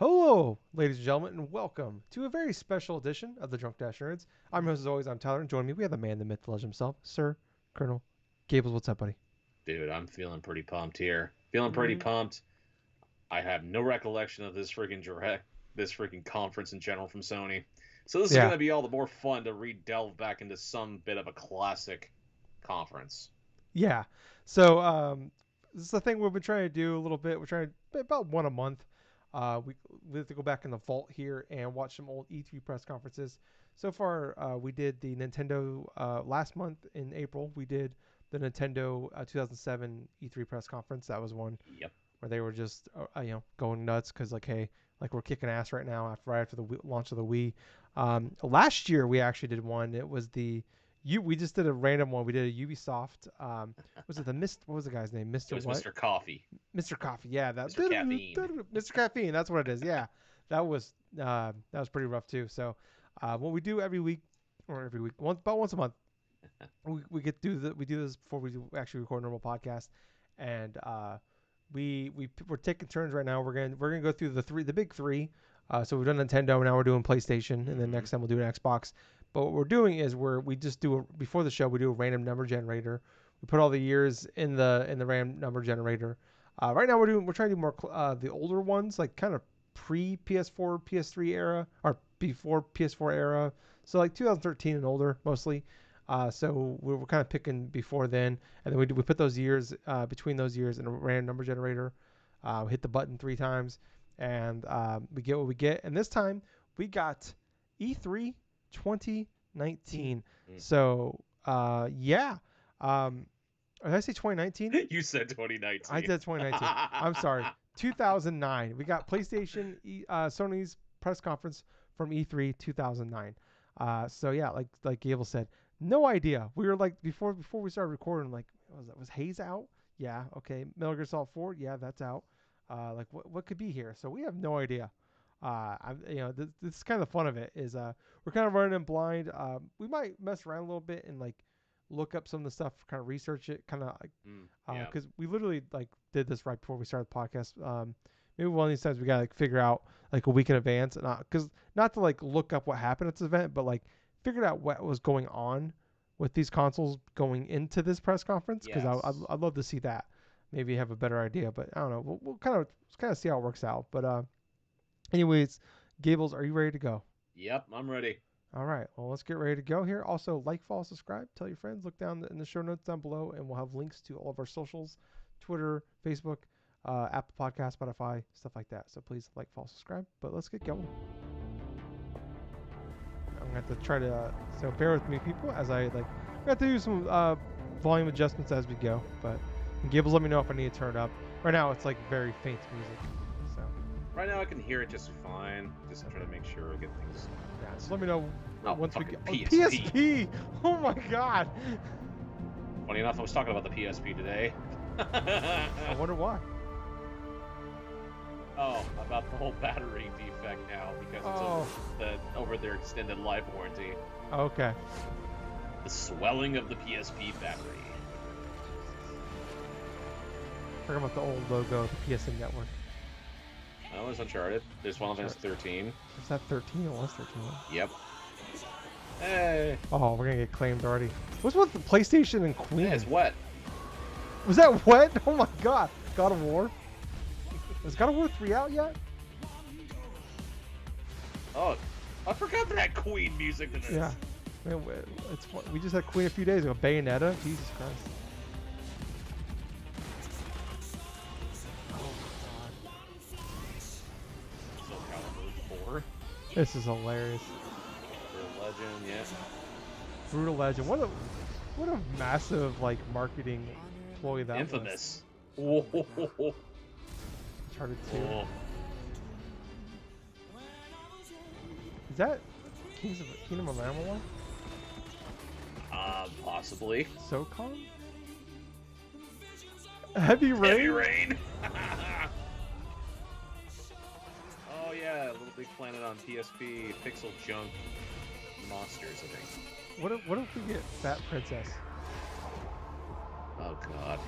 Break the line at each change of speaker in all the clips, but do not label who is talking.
Hello, ladies and gentlemen, and welcome to a very special edition of the DrunkNerds. I'm your host, as always, I'm Tyler, and joining me, we have the man, the myth, the legend himself, Sir Colonel Gables. What's up, buddy?
Dude, I'm feeling pretty pumped here. Feeling pretty
Mm,
pumped. I have no recollection of this freaking conference in general from Sony. So this is
yeah,
going to be all the more fun to delve back into some bit of a classic conference.
yeah. So, this is the thing we've been trying to do a little bit. We're trying to about one a month. We have to go back in the vault here and watch some old E3 press conferences. So far, we did the Nintendo last month in April. We did the Nintendo 2007 E3 press conference. That was one
Yep.
where they were just going nuts because like, hey, like we're kicking ass right now right after the launch of the Wii. Last year we actually did one. It was the we just did a random one. We did a Ubisoft. Was it the Mist? What was the guy's name?
It
Mr.
was
What?
Mr. Coffee.
Mr. Coffee. Yeah, that
Mr. Caffeine.
Mr. Caffeine. That's what it is. Yeah, that was pretty rough too. So, what we do every week or every week, about once a month, we do this before we do actually record a normal podcast, and we're taking turns right now. We're gonna go through the big three. So we've done Nintendo, now we're doing PlayStation, and then
Mm-hmm.
next time we'll do an Xbox. But what we're doing is we just do before the show we do a random number generator. We put all the years in the random number generator. Right now we're trying to do more the older ones, like kind of pre PS4 PS3 era or before PS4 era. So like 2013 and older mostly. So we're kind of picking before then, and then we put those years between those years in a random number generator. We hit the button 3 times, and we get what we get. And this time we got E3 2019.
Mm.
So yeah, did I say 2019?
You said
I
2019.
did 2019. I'm sorry, 2009. We got PlayStation, Sony's press conference from E3 2009. So yeah, like Gable said, no idea. We were like before we started recording, like was Haze out? Yeah, okay. Metal Gear Solid 4, yeah, that's out. Like what could be here? So we have no idea. This is kind of the fun of it is we're kind of running in blind. We might mess around a little bit and like look up some of the stuff, kind of research it, kind of like
Yeah.
because we literally like did this right before we started the podcast. Maybe one of these times we gotta like figure out like a week in advance, and because not to like look up what happened at this event, but like figured out what was going on with these consoles going into this press conference because
Yes.
I'd love to see that. Maybe have a better idea, but I don't know. We'll kind of see how it works out. But anyways, Gables, are you ready to go?
Yep, I'm ready.
All right. Well, let's get ready to go here. Also, like, follow, subscribe, tell your friends. Look down in the show notes down below, and we'll have links to all of our socials: Twitter, Facebook, Apple Podcast, Spotify, stuff like that. So please like, follow, subscribe. But let's get going. I'm gonna have to try to so bear with me, people, as I like. I have to do some volume adjustments as we go. But Gables, let me know if I need to turn it up. Right now, it's like very faint music. So
Right now I can hear it just fine. Just trying to make sure I get things.
yeah, just let me know
Oh,
once we
fucking
get
PSP.
PSP. Oh my God.
Funny enough, I was talking about the PSP today.
I wonder why.
Oh, about the whole battery defect now because it's over their extended life warranty.
Okay.
The swelling of the PSP battery.
Forget about the old logo, the PSN network.
That was Uncharted. There's one of them that's 13.
Is that 13? It was 13.
Yep. Hey.
Oh, we're gonna get claimed already. What's with the PlayStation and Queen?
Yeah, it's wet.
Was that wet? Oh my God. God of War? Is God of War 3 out yet?
Oh, I forgot that Queen music in this.
Yeah. Man, we just had Queen a few days ago. Bayonetta? Jesus Christ.
So Calibur 4.
This is hilarious.
For Legend, yeah.
Brutal Legend. What a massive like marketing ploy that was.
Infamous. Whoa.
Uncharted 2.
Oh.
Is that Kingdom of Amalur?
Possibly.
SOCOM? Heavy Rain?
Heavy Rain. Oh yeah, Little Big Planet on PSP. Pixel Junk Monsters, I think.
What if we get Fat Princess?
Oh god.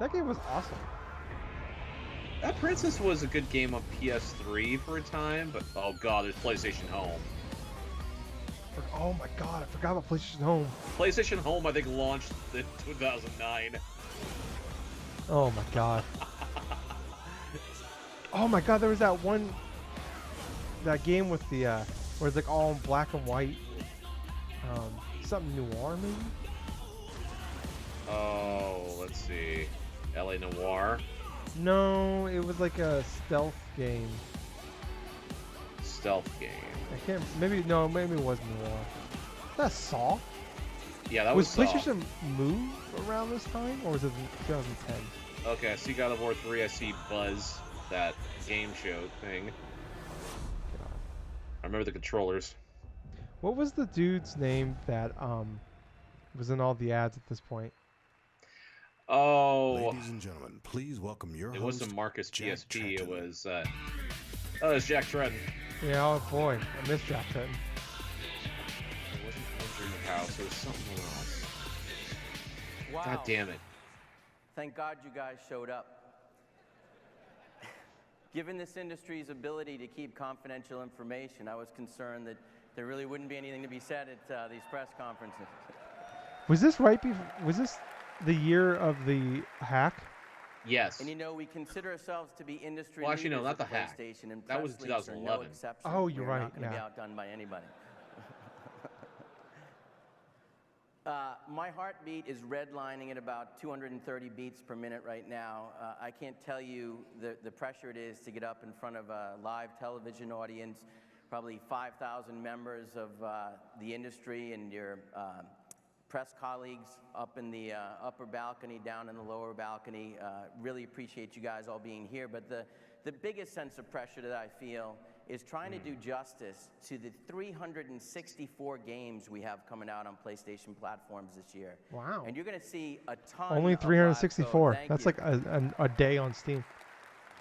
That game was awesome.
That Princess was a good game on PS3 for a time, but oh god, there's PlayStation Home.
Oh my god, I forgot about PlayStation Home.
PlayStation Home, I think, launched in 2009.
Oh my god. Oh my god, there was that game with the where it's like all in black and white. Something noir maybe?
Oh, let's see. LA Noire.
No, it was like a stealth game.
Stealth game.
I can't. Maybe it was noir. That's Saw.
Yeah, that
Was
was Saw.
PlayStation Move around this time, or was it 2010?
Okay, I see God of War 3. I see Buzz, that game show thing. I remember the controllers.
What was the dude's name that was in all the ads at this point?
Oh,
Ladies and gentlemen, please welcome your
it
host.
wasn't Marcus
Jack
PSP. It
Tretton.
was oh, it's Jack Tretton.
Yeah, oh boy, I missed Jack Tretton.
It wasn't Andrew House. It was something else.
Wow.
God damn it.
Thank God you guys showed up. Given this industry's ability to keep confidential information, I was concerned that there really wouldn't be anything to be said at these press conferences.
Was this right before? Was this the year of the hack?
Yes.
And you know, we consider ourselves to be industry
Well, actually, no,
leaders
not the
at
hack.
PlayStation, and
That was
press leaks are no
2011.
exception.
Oh, you're
We're
right,
not going to be
yeah.
outdone by anybody. My heartbeat is redlining at about 230 beats per minute right now. I can't tell you the pressure it is to get up in front of a live television audience, probably 5,000 members of the industry and your press colleagues up in the upper balcony, down in the lower balcony. Really appreciate you guys all being here. But the biggest sense of pressure that I feel is trying to do justice to the 364 games we have coming out on PlayStation platforms this year.
Wow.
And you're going to see a ton
Only
of live
364.
code. Thank
That's
you.
like a day on Steam.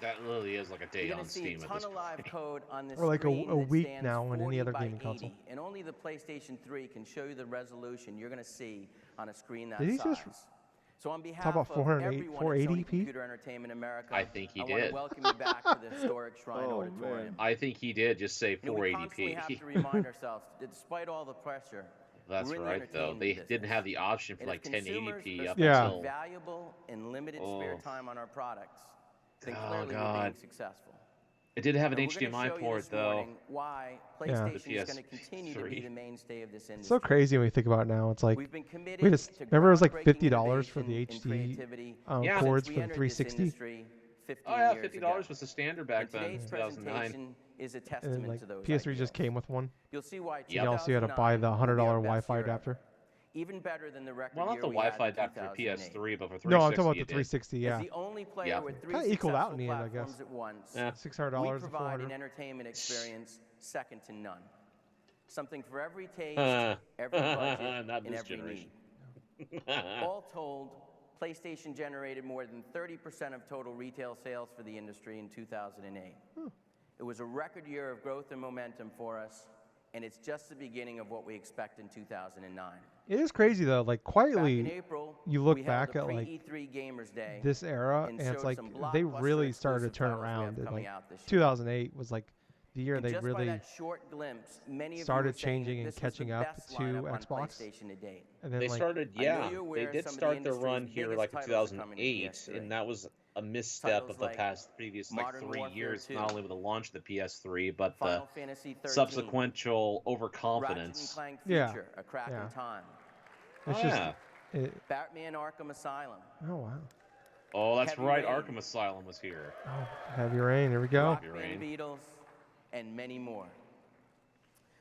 That literally is like a day
You're
on
going to see
Steam
a
at
ton
this
of live
point.
code on this
Or like a
screen that
week
stands
now on any
40
other
by
gaming
80,
console.
and only the PlayStation 3 can show you the resolution you're going to see on a screen that
Did he
size.
just
So on behalf
about
of
408
everyone at
480p?
Sony Computer Entertainment America,
I think he
I want
did.
to welcome you back to the historic Shrine
Oh,
Auditorium.
I think he did just say
You know, we constantly
480p.
have to remind ourselves that despite all the pressure,
That's
we're in the
right, though.
entertainment
They
business.
didn't have the option for
And
like
if consumers
1080p
are
up
Yeah.
spending
until.
valuable and limited spare
Oh.
time on our products, then
Oh,
clearly we're
God.
being successful.
It did have an
And we're gonna
HDMI
show you
port,
this
though.
morning why
Yeah.
PlayStation
The
is going to continue to be
PS3.
the mainstay of this industry.
It's so crazy when you think about it now. It's like,
We've been committed
wait,
to
remember it was like
groundbreaking
$50 for the
innovation
HD
and creativity
Yeah.
cords
since we
for the
entered this
360,
industry 15
Oh yeah,
years
$50
ago.
was the standard back
And
then,
today's
2009.
presentation is a
and
testament
then like
to those
PS3 just
ideals.
came with one.
You'll see why
You can also had to buy the
2009
$100
will be our best
Wi-Fi
year ever.
adapter.
Even better than the record
Well, not
year
the
we had
Wi-Fi
in
adapter for
2008.
PS3, but for 360
No, I'm talking about the
it did.
360. Yeah,
As the only player
Yeah.
with three
Kinda equaled out in
successful
the end, I guess.
platforms at once,
Yeah.
$600
we
to
provide an
400.
entertainment experience second to none. Something for every taste,
Uh,
every budget,
not
and
this
every
generation.
need. All told, PlayStation generated more than 30% of total retail sales for the industry in 2008. It was a record year of growth and momentum for us, and it's just the beginning of what we expect in 2009.
It is crazy though. Like
Back in
quietly,
April,
you look
we
back
held
at
a
like
pre-E3 Gamers Day,
this era,
and
and it's
showed
like
some
they
blockbuster
really started to
exclusive
turn
titles we have
around. And
coming
like
out this year.
2008 was like the year
And
they
just by
really,
that short glimpse, many of you
started
were saying
changing and
that this was
catching
the
up
best
to
lineup on
Xbox.
PlayStation to date.
and then
They
like
started,
I know
yeah,
you're aware
they
of
did
some of the
start their
industry's
run here
biggest
like in
titles are coming to
2008,
PS3.
and that was a misstep
Titles
of the
like
previous
Modern
3
Warfare
years,
2,
not only with the launch of the PS3, but the
Final Fantasy 13,
subsequential
Ratchet and
overconfidence.
Clank
Yeah,
Future, A Crack
yeah.
in Time,
it's
Oh,
just,
yeah.
Batman Arkham Asylum,
oh wow,
Oh, that's
Heavy
right,
Rain.
Arkham Asylum was here.
oh Heavy Rain. Here we go.
Rock
Heavy
Band
Rain.
Beatles, and many more.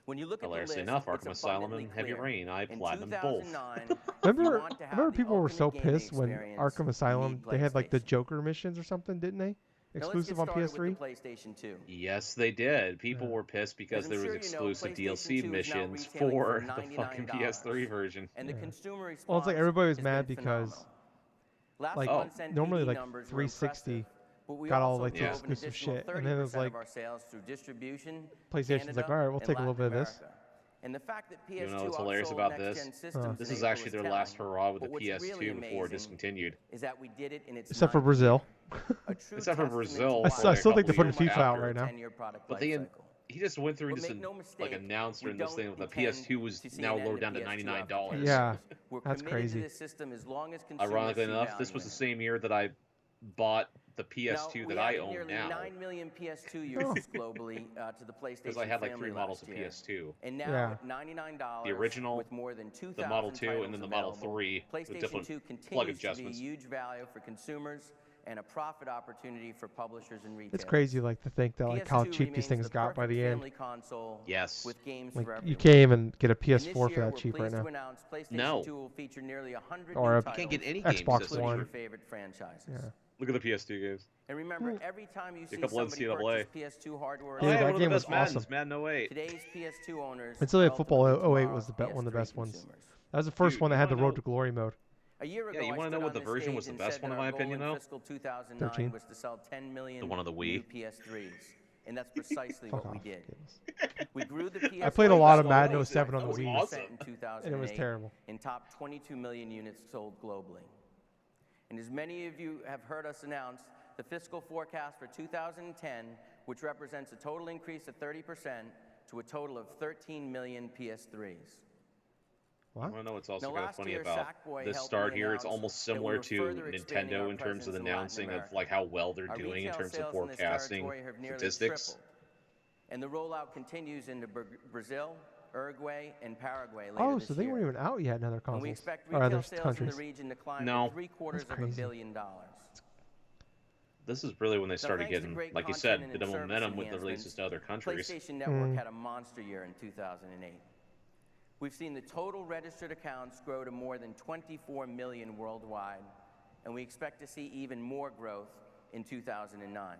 When you look at the
Hilariously
list,
enough,
it's
Arkham Asylum
abundantly
and Heavy
clear.
Rain, I
In
platinum both.
2009, if you
Remember,
want to have
remember
the
people were so
ultimate gaming
pissed when
experience,
Arkham
you
Asylum
need
they had like the
PlayStation.
Joker missions or something, didn't they?
Now let's
Exclusive
get
on
started
PS3.
with the PlayStation 2.
Yes, they did. People
Yeah.
were pissed because
As I'm
there was
sure you know,
exclusive
PlayStation
DLC
2 is now
missions
retailing
for
for
the fucking
$99,
PS3 version.
And the
Yeah.
consumer response
Well, it's like everybody was
has
mad
been
because
phenomenal. Last
like
month's NPD
normally like
numbers were
360
impressive, but we
got all
also
like the
Yeah.
drove an
exclusive
additional
shit, and then it was
30%
like
of our sales through distribution,
PlayStation's like,
Canada,
all right, we'll
and
take a little
Latin
bit of this.
America. And the fact that
You
PS2
know what's hilarious
outsold
about
next-gen
this?
systems
This
in
is
April
actually
is
their
telling,
last hurrah with the
but what's
PS2
really
before
amazing
discontinued.
is that we did it in its
Except for
ninth
Brazil.
year. A true
Except for
testament to
Brazil,
why
for
I
like a
still think
couple
they're putting
years
FIFA out
after.
right now.
10-year product
But
life
they
cycle.
he just went through and
But
just
make no mistake,
announced
we
during this
don't
thing that the
intend
PS2 was
to see
now
an end
lowered
to
down to
PS2
$99.
after 10
Yeah,
years. We're
that's
committed
crazy.
to this system as long as consumers
Ironically
see
enough,
value
this was
in
the
it.
same year that I bought the
Now,
PS2
we
that I
added
own
nearly
now
9 million PS2
Oh.
users globally to the
because
PlayStation
I had like
family
3 models
last
of
year.
PS2.
And now
Yeah.
at $99
The original,
with more than 2,000
the Model 2,
titles
and then the Model
available,
3 with
PlayStation
different
2
plug
continues to be a
adjustments.
huge value for consumers and a profit opportunity for publishers and retailers.
It's crazy, like to think that like how
PS2
cheap these
remains
things
the
got by
perfect
the end.
family console
Yes.
with games
Like
for
you
everyone.
can't even get a
And this
PS4 for
year,
that
we're
cheap right
pleased
now.
to announce PlayStation
No.
2 will feature nearly 100
Or
new
a
titles,
You can't get any game
Xbox
system.
including
One.
your favorite franchises.
Yeah.
Look at the PS2 games.
And remember, every time you see
couple
somebody
NCAA.
purchase PS2 hardware,
Yeah,
Oh, yeah,
that
one of
game
the
was
best Maddens,
awesome.
Madden 08.
today's PS2 owners
Until they
are
had Football
ultimately
08 was
tomorrow's
one of the best
PS3
ones.
consumers.
That was the first
Dude,
one that
you
had the
wanna
Road
know-
to Glory mode.
A year ago,
Yeah, you
I
wanna know
stood
what
on
the
this
version
stage
was the
and
best
said
one,
that
in my
our goal
opinion,
in
though?
fiscal 2009
13.
was to sell 10 million
The one on the
new
Wii.
PS3s, and that's precisely
Fuck
what we
off.
did.
Goodness.
We grew the PS3
I played a lot of
by
Madden
27%
07 on the
That was
Wii,
awesome.
in 2008
and it was terrible.
and topped 22 million units sold globally. And as many of you have heard us announce, the fiscal forecast for 2010, which represents a total increase of 30% to a total of 13 million PS3s.
I
What?
want to know what's also
Now,
kind of
last
funny
year,
about
Sackboy
this
helped
start
me
here. It's
announce
almost
that we
similar
were
to
further expanding our
Nintendo in terms of
presence
the
in Latin
announcing of
America.
like how well they're
Our
doing in
retail
terms of
sales in this
forecasting
territory have nearly
statistics.
tripled. And the rollout continues into Brazil, Uruguay, and Paraguay later
Oh,
this
so they
year.
weren't even out yet in other
And
consoles
we expect
or other
retail sales in
countries.
the region to climb
No.
to $750
crazy.
million.
This is really when they
Now,
started
thanks to
getting,
great
like you
content
said,
and
the
service
momentum with the
enhancements,
releases to other countries.
PlayStation Network had a monster year in 2008. We've seen the total registered accounts grow to more than 24 million worldwide, and we expect to see even more growth in 2009.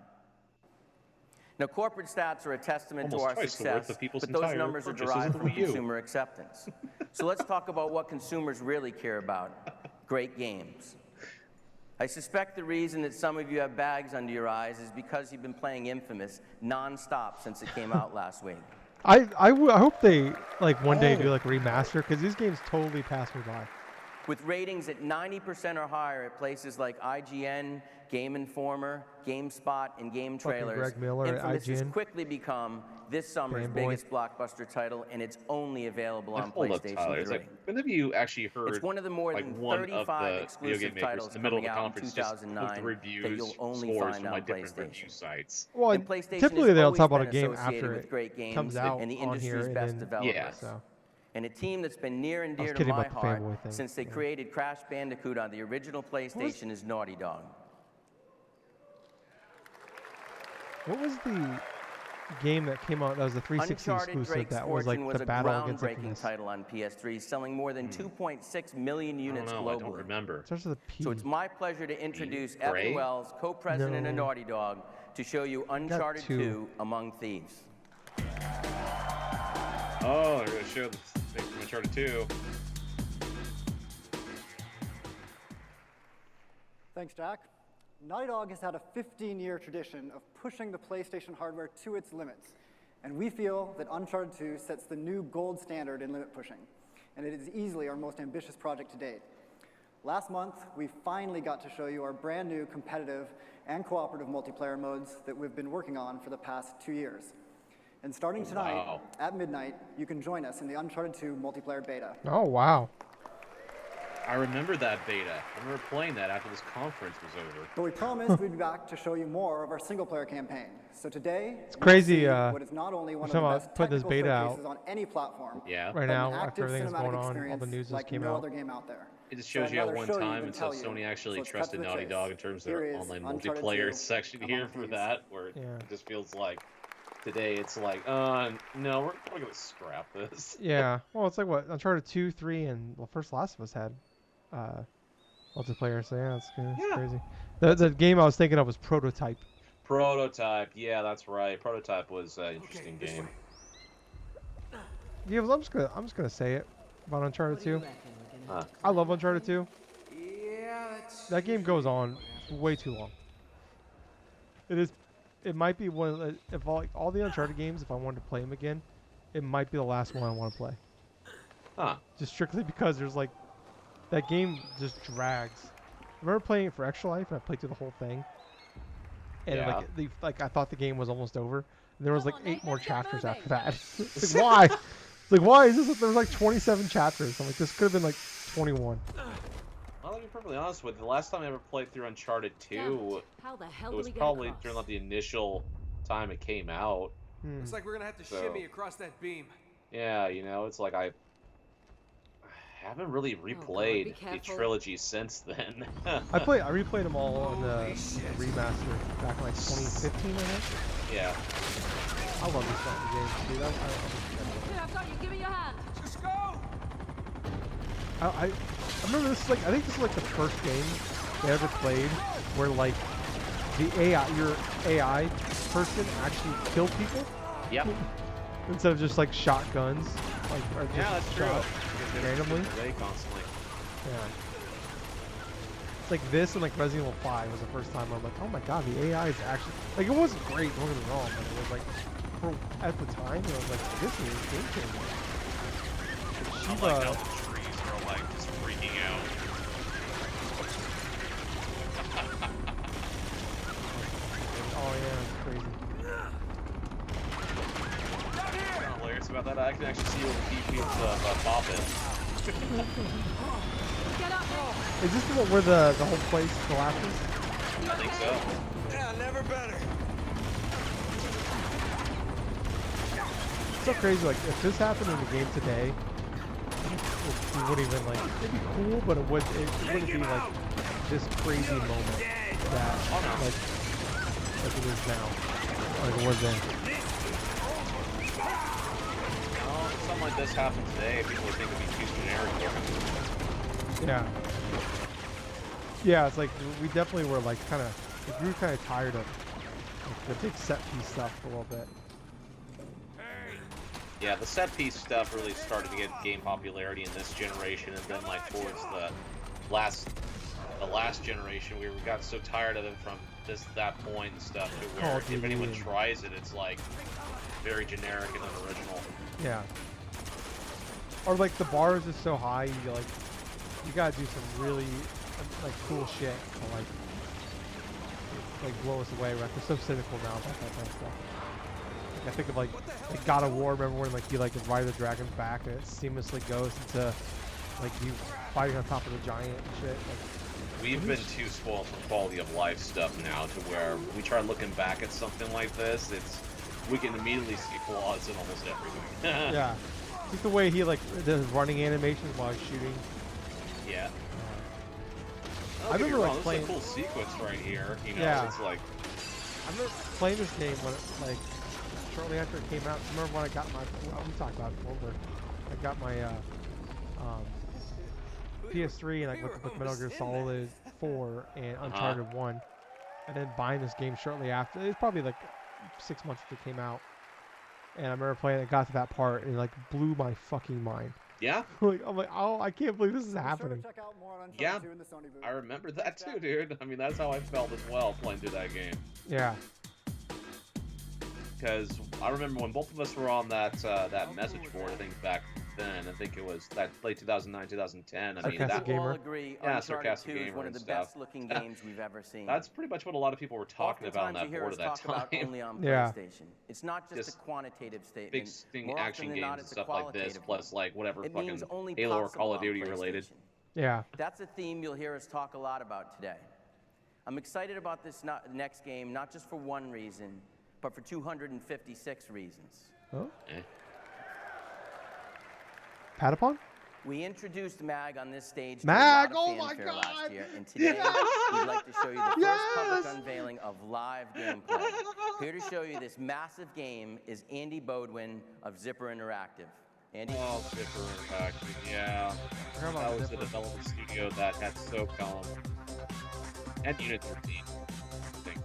Now, corporate stats are a testament to
Almost
our
twice the worth
success,
of people's
but those
entire
numbers are
purchases of
derived
the
from
Wii U.
consumer acceptance. So let's talk about what consumers really care about: great games. I suspect the reason that some of you have bags under your eyes is because you've been playing Infamous nonstop since it came out last week.
I hope they like one day do like a remaster because these games totally pass me by.
With ratings at 90% or higher at places like IGN, Game Informer, GameSpot, and Game
Fucking
Trailers,
Greg Miller at
Infamous has
IGN.
quickly become this summer's
Fanboy.
biggest blockbuster title, and it's only available on
Hold up,
PlayStation
Tyler.
3.
It's like, when have you actually heard
It's one of the more
like
than
one of
35
the video
exclusive
game makers
titles
in the middle of
coming
the
out in
conference just put
2009
the
that
reviews
you'll only
scores
find
from my
on
different
PlayStation.
review sites?
Well,
And PlayStation
typically
has
they'll
always
talk about a
been
game
associated
after
with great
it
games
comes out
and the
on
industry's
here, and
best
then
developers.
Yeah.
so
And a team that's been near and
I was
dear to
kidding
my
about the
heart
fanboy thing,
since they
yeah.
created Crash Bandicoot on the original PlayStation is Naughty Dog.
what was the game that came out that was the 360
Uncharted
exclusive
Drake's
that was like
Fortune was
the
a
battle against
groundbreaking
Infamous?
title on PS3, selling more than 2.6 million
I don't
units
know. I don't
globally.
remember.
It starts with a P.
So it's my pleasure to introduce
Gray?
Evan Wells, co-president of
No.
Naughty Dog, to show you Uncharted
two.
2 Among Thieves.
Oh, they're going to show the thing from Uncharted 2.
Thanks, Jack. Naughty Dog has had a 15-year tradition of pushing the PlayStation hardware to its limits, and we feel that Uncharted 2 sets the new gold standard in limit pushing, and it is easily our most ambitious project to date. Last month, we finally got to show you our brand new competitive and cooperative multiplayer modes that we've been working on for the past 2 years. And starting tonight,
Wow.
at midnight, you can join us in the Uncharted 2 multiplayer beta.
Oh wow.
I remember that beta. I remember playing that after this conference was over.
But we promised we'd be back to show you more of our single-player campaign. So today, it's
crazy,
what is not only one of the
talking about
best
putting this
technical
beta out
showcases on any platform,
Yeah.
Right
but
now,
an
after
active
everything's
cinematic
going on, all the
experience
news just
like
came
no
out.
other game out there.
It just
So
shows
I'd
you how
rather
one
show you
time
than
until
tell you.
Sony actually
So let's cut
trusted
to the
Naughty
chase.
Dog in terms of
Here
their
is
online
Uncharted
multiplayer
2
section
Among
here for
Thieves.
that, where
Yeah.
it just feels like today it's like, no, we're probably going to scrap this.
Yeah. Well, it's like what Uncharted 2, 3, and well, first Last of Us had multiplayer. So yeah, it's
Yeah.
crazy. The game I was thinking of was Prototype.
Prototype, yeah, that's right. Prototype was an interesting game.
Yeah, well, I'm just gonna say it about Uncharted 2. I love Uncharted 2. That game goes on way too long. It might be one of the, if all the Uncharted games, if I wanted to play them again, it might be the last one I want to play.
Huh.
Just strictly because there's like, that game just drags. I remember playing it for Extra Life and I played through the whole thing. and
Yeah.
like I thought the game was almost over. And there was like 8 more chapters after that. It's like why? It's like why is this? There was like 27 chapters. I'm like this could have been like 21.
Well, to be perfectly honest with you, the last time I ever played through Uncharted 2,
How the hell
it
do
was
we get
probably
across?
during like the initial time it came out.
Looks like we're gonna have to
So-
shimmy across that beam.
Yeah, you know, it's like I haven't really
be
replayed the
careful.
trilogy since then.
I replayed them all on the remaster back in like 2015, I think.
Yeah.
I love these fucking games, dude.
Here, I've got you. Give me your hand.
Just go!
I remember this is like I think this is like the first game I ever played where like the your AI person actually killed people
Yep.
instead of just like shotguns, like or just
Yeah, that's true.
shot
Because they're
randomly.
away constantly.
Yeah. It's like this and like Resident Evil 5 was the first time where I'm like, oh my god, the AI is actually like it wasn't great, don't get me wrong, but it was like at the time it was like this is game changing.
I like how the trees are like just freaking out.
Oh yeah, it's crazy.
What's kind of hilarious about that, I can actually see what the beams pop in.
Get up.
Is this the one where the whole place collapses?
I think so.
Yeah, never better.
It's so crazy, like if this happened in the game today, we wouldn't even like it'd be cool, but it wouldn't be like this crazy moment that like it is now. Like it was then.
Well, if something like this happened today, people would think it'd be too generic for them.
Yeah. Yeah, it's like we definitely were like kinda we were kinda tired of like, the big set piece stuff a little bit.
Yeah, the set piece stuff really started to get game popularity in this generation, and then like towards the last generation, we got so tired of them from that point and stuff to where if anyone tries it, it's like very generic and unoriginal.
Yeah. Or like the bar is just so high, you gotta do some really like cool shit to like blow us away. Right? We're so cynical now about that kind of stuff. Like, I think of like God of War. Remember when like you like ride the dragon's back and it seamlessly goes into like you fighting on top of the giant and shit. Like,
We've been too spoiled for quality of life stuff now to where we try looking back at something like this, we can immediately see flaws in almost everything.
yeah. Just the way he like does running animations while he's shooting.
Yeah.
I remember like
this
playing.
is a cool sequence right here. You know,
Yeah.
it's like
I remember playing this game when it, like shortly after it came out. I remember when I got my. Well, we talked about it before, but I got my PS3 and like with Metal Gear Solid 4 and Uncharted 1, and then buying this game shortly after. It was probably like 6 months after it came out, and I remember playing it. Got to that part and it like blew my fucking mind.
yeah.
Like I'm like, oh, I can't believe this is
Be sure to
happening.
check out more on
Yeah.
Uncharted 2 in the Sony booth.
I remember that too, dude. I mean, that's how I felt as well playing through that game.
Yeah.
Because I remember when both of us were on that message board, I think back then, I think it was that late 2009, 2010. I mean,
Sarcastic
that,
Gamer.
We all agree
Yeah,
Uncharted
Sarcastic
2 is
Gamer
one of
and
the
stuff.
best-looking games we've ever seen.
that's pretty much what a lot of people were talking about on
Oftentimes
that
you hear
board
us
at that
talk about
time.
only on
Yeah.
PlayStation. It's not just
Just
a quantitative statement.
Big sting
More
action
often than
games
not,
and
it's a
stuff like this,
qualitative
plus
one.
like whatever
It
fucking
means only
Halo or
possible
Call of
on
Duty related.
PlayStation.
Yeah.
That's a theme you'll hear us talk a lot about today. I'm excited about this next game, not just for one reason, but for 256 reasons.
Oh.
Eh.
Patapon?
We introduced MAG on this stage
MAG,
to a lot
oh
of
my
fanfare
God!
last year, and today we'd like to show you the first
Yes!
public unveiling of live gameplay. Here to show you this massive game is Andy Bodwin of Zipper Interactive. Andy?
Oh, Zipper Interactive, yeah.
forgot about
That was the
Zipper.
development studio that had SOCOM and Unit 13. I think.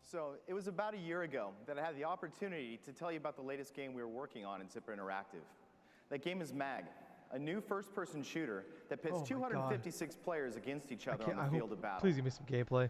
So it was about a year ago that I had the opportunity to tell you about the latest game we were working on in Zipper Interactive. That game is MAG, a new first-person shooter that pits
Oh my God.
256 players against each other on
I
the
hope,
field of battle.
please give me some gameplay.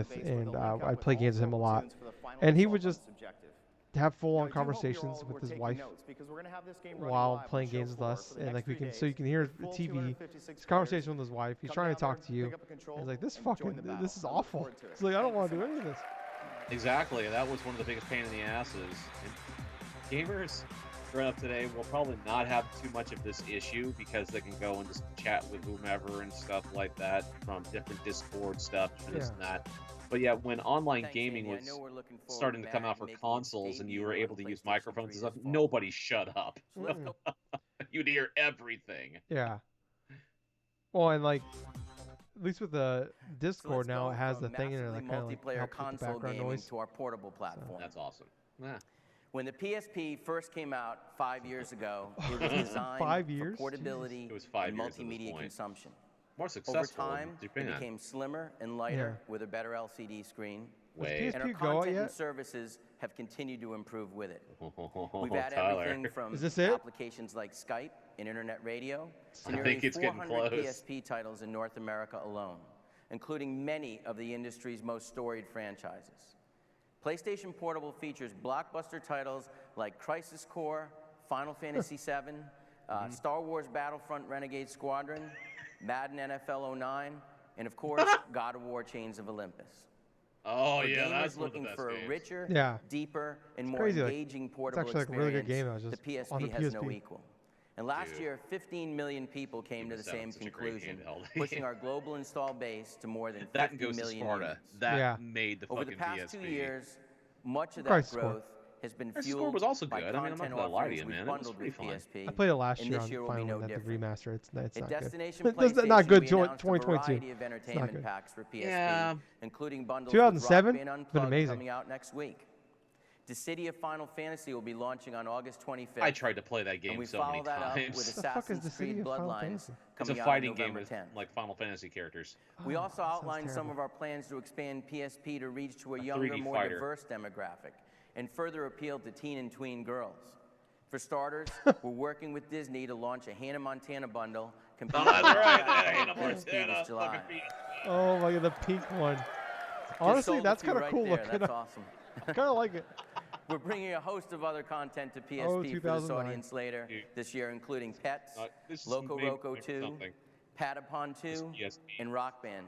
with, and I'd play games with him a lot. And he would just have full-on conversations with his wife while playing games with us, and like so you can hear the TV, his conversation with his wife. He's trying to talk to you. And he's like, this is awful. It's like, I don't want to do any of this.
Exactly. That was one of the biggest pain in the asses. And gamers, growing up today will probably not have too much of this issue because they can go and just chat with whomever and stuff like that from different Discord stuff and this and that. But yeah, when online gaming was starting to come out for consoles and you were able to use microphones and stuff, nobody shut up. You'd hear everything.
Yeah. Well, and like, at least with the Discord now, it has the thing in it that kind of like helps with the background noise.
To our portable platform.
That's awesome. Yeah.
When the PSP first came out 5 years ago, it was designed
5 years?
for portability
It was 5
and
years at this
multimedia
point.
consumption.
More successful.
Over time,
in
it
Japan.
became slimmer and lighter with a better LCD screen.
Wait.
And our
PSP go out
content and
yet?
services have continued to improve with it.
Oh,
We've had
Tyler.
everything from
Is this it?
applications like Skype and internet radio to
I
nearly
think it's getting
400
close.
PSP titles in North America alone, including many of the industry's most storied franchises. PlayStation Portable features blockbuster titles like Crisis Core, Final Fantasy VII, Star Wars Battlefront Renegade Squadron, Madden NFL 09, and of course, God of War Chains of Olympus.
Oh
For
yeah,
gamers
that's one of the
looking
best
for
games.
a richer,
Yeah.
deeper, and
It's
more
crazy, like,
engaging
it's
portable
actually, like, a really good
experience,
game that was
the
just on
PSP
the
has no
PSP.
equal. And last year, 15 million people came to the
Even
same
sounds such a great
conclusion,
handheld.
pushing our global install base to more than 50
That and Ghost of
million
Sparta.
units.
That
Yeah.
made the
Over
fucking
the past
PSP.
2 years, much of that
Crisis Core.
growth has been
Crisis Core
fueled
was also
by
good. I mean, I'm not
content
gonna lie to
offerings
you,
we've
man. It was
bundled
pretty
with
fun.
PSP.
I played it last
and
year
this
on
year will be
final
no
and the
different.
remaster. It's
At
not good.
Destination
That's
PlayStation,
not good.
we announced a
2022.
variety of entertainment
good.
packs for PSP,
Yeah.
including bundles
2007?
with Rock Band
Been
Unplugged
amazing.
coming out next week. Dissidia Final Fantasy will be launching on August 25th.
I tried to play that
and
game
we
so many
follow that up
times.
with
The fuck is
Assassin's Creed
Dissidia Final
Bloodlines
Fantasy?
It's a
coming out
fighting
on
game
November
with
10th.
like Final Fantasy characters.
We
Oh,
also
that sounds
outlined some
terrible.
of our plans to expand PSP to reach to a
3D
younger, more
fighter.
diverse demographic and further appeal to teen and tween girls. For starters, we're working with Disney to launch a Hannah Montana bundle.
Oh, that's right. Hannah
PSP
Montana,
this July.
fucking PSP.
Oh my god, the pink one.
Just
Honestly,
sold a
that's
few
kind of
right
cool
there.
looking.
That's awesome.
I kind of like it.
We're bringing a host of other content to PSP
Oh,
for this
2009.
audience later
Dude.
this year, including Pets,
This is
Loco
made
Roco
for
2,
something.
Patapon 2,
PSP.
and Rock Band.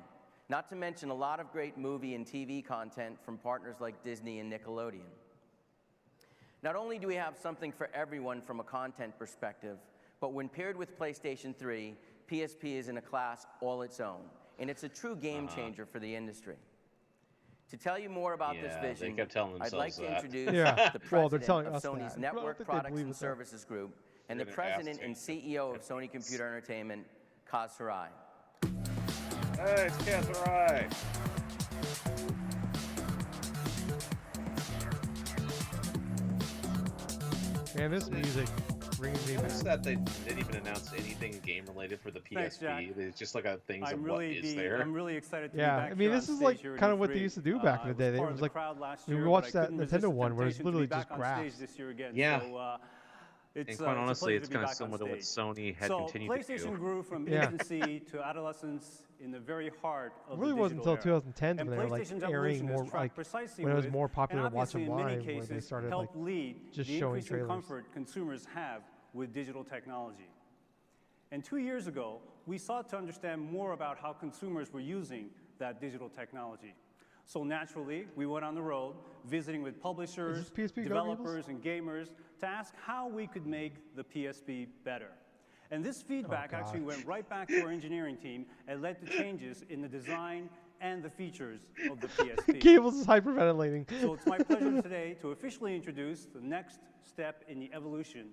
Not to mention a lot of great movie and TV content from partners like Disney and Nickelodeon. Not only do we have something for everyone from a content perspective, but when paired with PlayStation 3, PSP is in a class all its own, and it's a true game changer for the industry. To tell you more about this
Yeah, they
vision,
kept telling
I'd like
themselves
to
that.
introduce
Yeah,
the
well, they're
president
telling
of
us
Sony's
that. I don't
Network
think they
Products
believe
and
it, though.
Services Group and the
They're gonna ask
president and
to.
CEO of Sony Computer Entertainment, Kaz Hirai.
Hey, it's Catherine.
Man, this music brings me
Notice
back.
that they didn't even announce anything game related for the PSP.
Thanks, Jack.
It's just like a things
I'm
of
really
what is there.
I'm really excited to
Yeah,
be back
I mean,
here
this
on
is like
stage here at
kind of what they
E3.
used to do back in the day.
I was
It
part
was
of the
like
crowd last
when we
year,
watched
but I
that
couldn't resist
Nintendo
the
one where it's
temptation to be
literally
back
just
on
graphs.
stage this year again.
Yeah.
So, it's,
And quite
a
honestly,
pleasure
it's
to be
kind of
back on
similar to what
stage.
Sony had
So
continued to
PlayStation
do.
grew from
Yeah.
infancy to adolescence in the very heart of
It really
the
wasn't
digital
until
era.
2010
And
when they were like
PlayStation's
airing
evolution
more
has tracked
like
precisely
when it was
with,
more popular
and
to watch
obviously
them
in many
live, where they
cases
started like
helped lead
just
the
showing
increasing
trailers.
comfort consumers have with digital technology. And 2 years ago, we sought to understand more about how consumers were using that digital technology. So naturally, we went on the road, visiting with publishers,
this PSP go,
developers, and gamers to ask how we could make the PSP better. And this feedback
God.
actually went right back to our engineering team and led to changes in the design and the features of the PSP.
Gables is hyperventilating.
So it's my pleasure today to officially introduce the next step in the evolution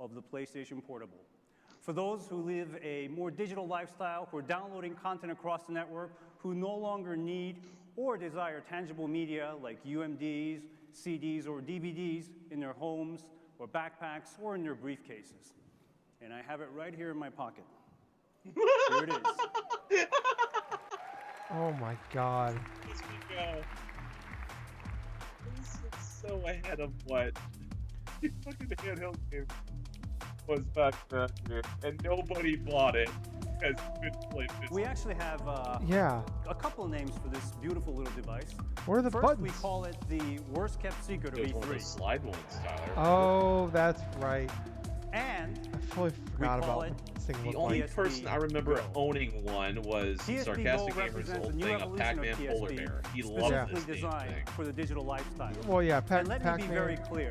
of the PlayStation Portable. For those who live a more digital lifestyle, who are downloading content across the network, who no longer need or desire tangible media like UMDs, CDs, or DVDs in their homes or backpacks or in their briefcases. And I have it right here in my pocket. Here it is.
Oh my god.
This we go. This is so ahead of what the fucking handheld game was back then, dude. And nobody bought it because you couldn't play this.
We actually have
Yeah.
a couple of names for this beautiful little device.
What are the
First,
buttons?
we call it the worst kept secret of
It was one of
E3.
those slide ones, Tyler.
Oh, that's right.
And
I fully forgot
call
about
it
what this thing
The
looked
only
like.
PSP
person I remember
Go.
owning one was
PSP
Sarcastic
Go
Gamer's
represents
old
a new
thing of
evolution of
Pac-Man Polar
PSP,
Bear. He loved
specifically
this damn
designed
thing.
for the digital lifestyle.
Well, yeah,
And let me be
Pac-Man.
very clear.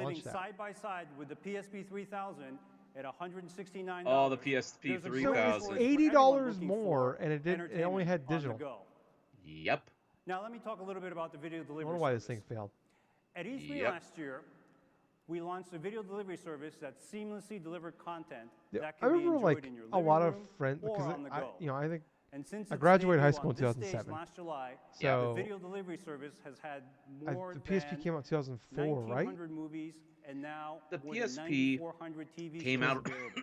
living
launch that.
side by side with the PSP 3000 at $169.
Oh, the PSP
There's a great
3000.
choice for
$80
everyone looking
more,
for
and it only
entertainment
had
on the
digital.
go.
Yep.
Now let me talk a little bit about the video
I
delivery
wonder why this
service.
thing failed.
At E3
Yep.
last year, we launched a video delivery service that seamlessly delivered content
Yeah,
that
I
can be
remember
enjoyed
like
in your
a
living
lot of
room
friends
or
because
on the go.
I think
And since
I
its
graduated high
debut
school
on
in
this stage
2007.
last July,
So
the video delivery service has had more
the PSP
than
came out in 2004, right?
1,900 movies and now
The
more than
PSP
9,400 TV
came
shows
out
available.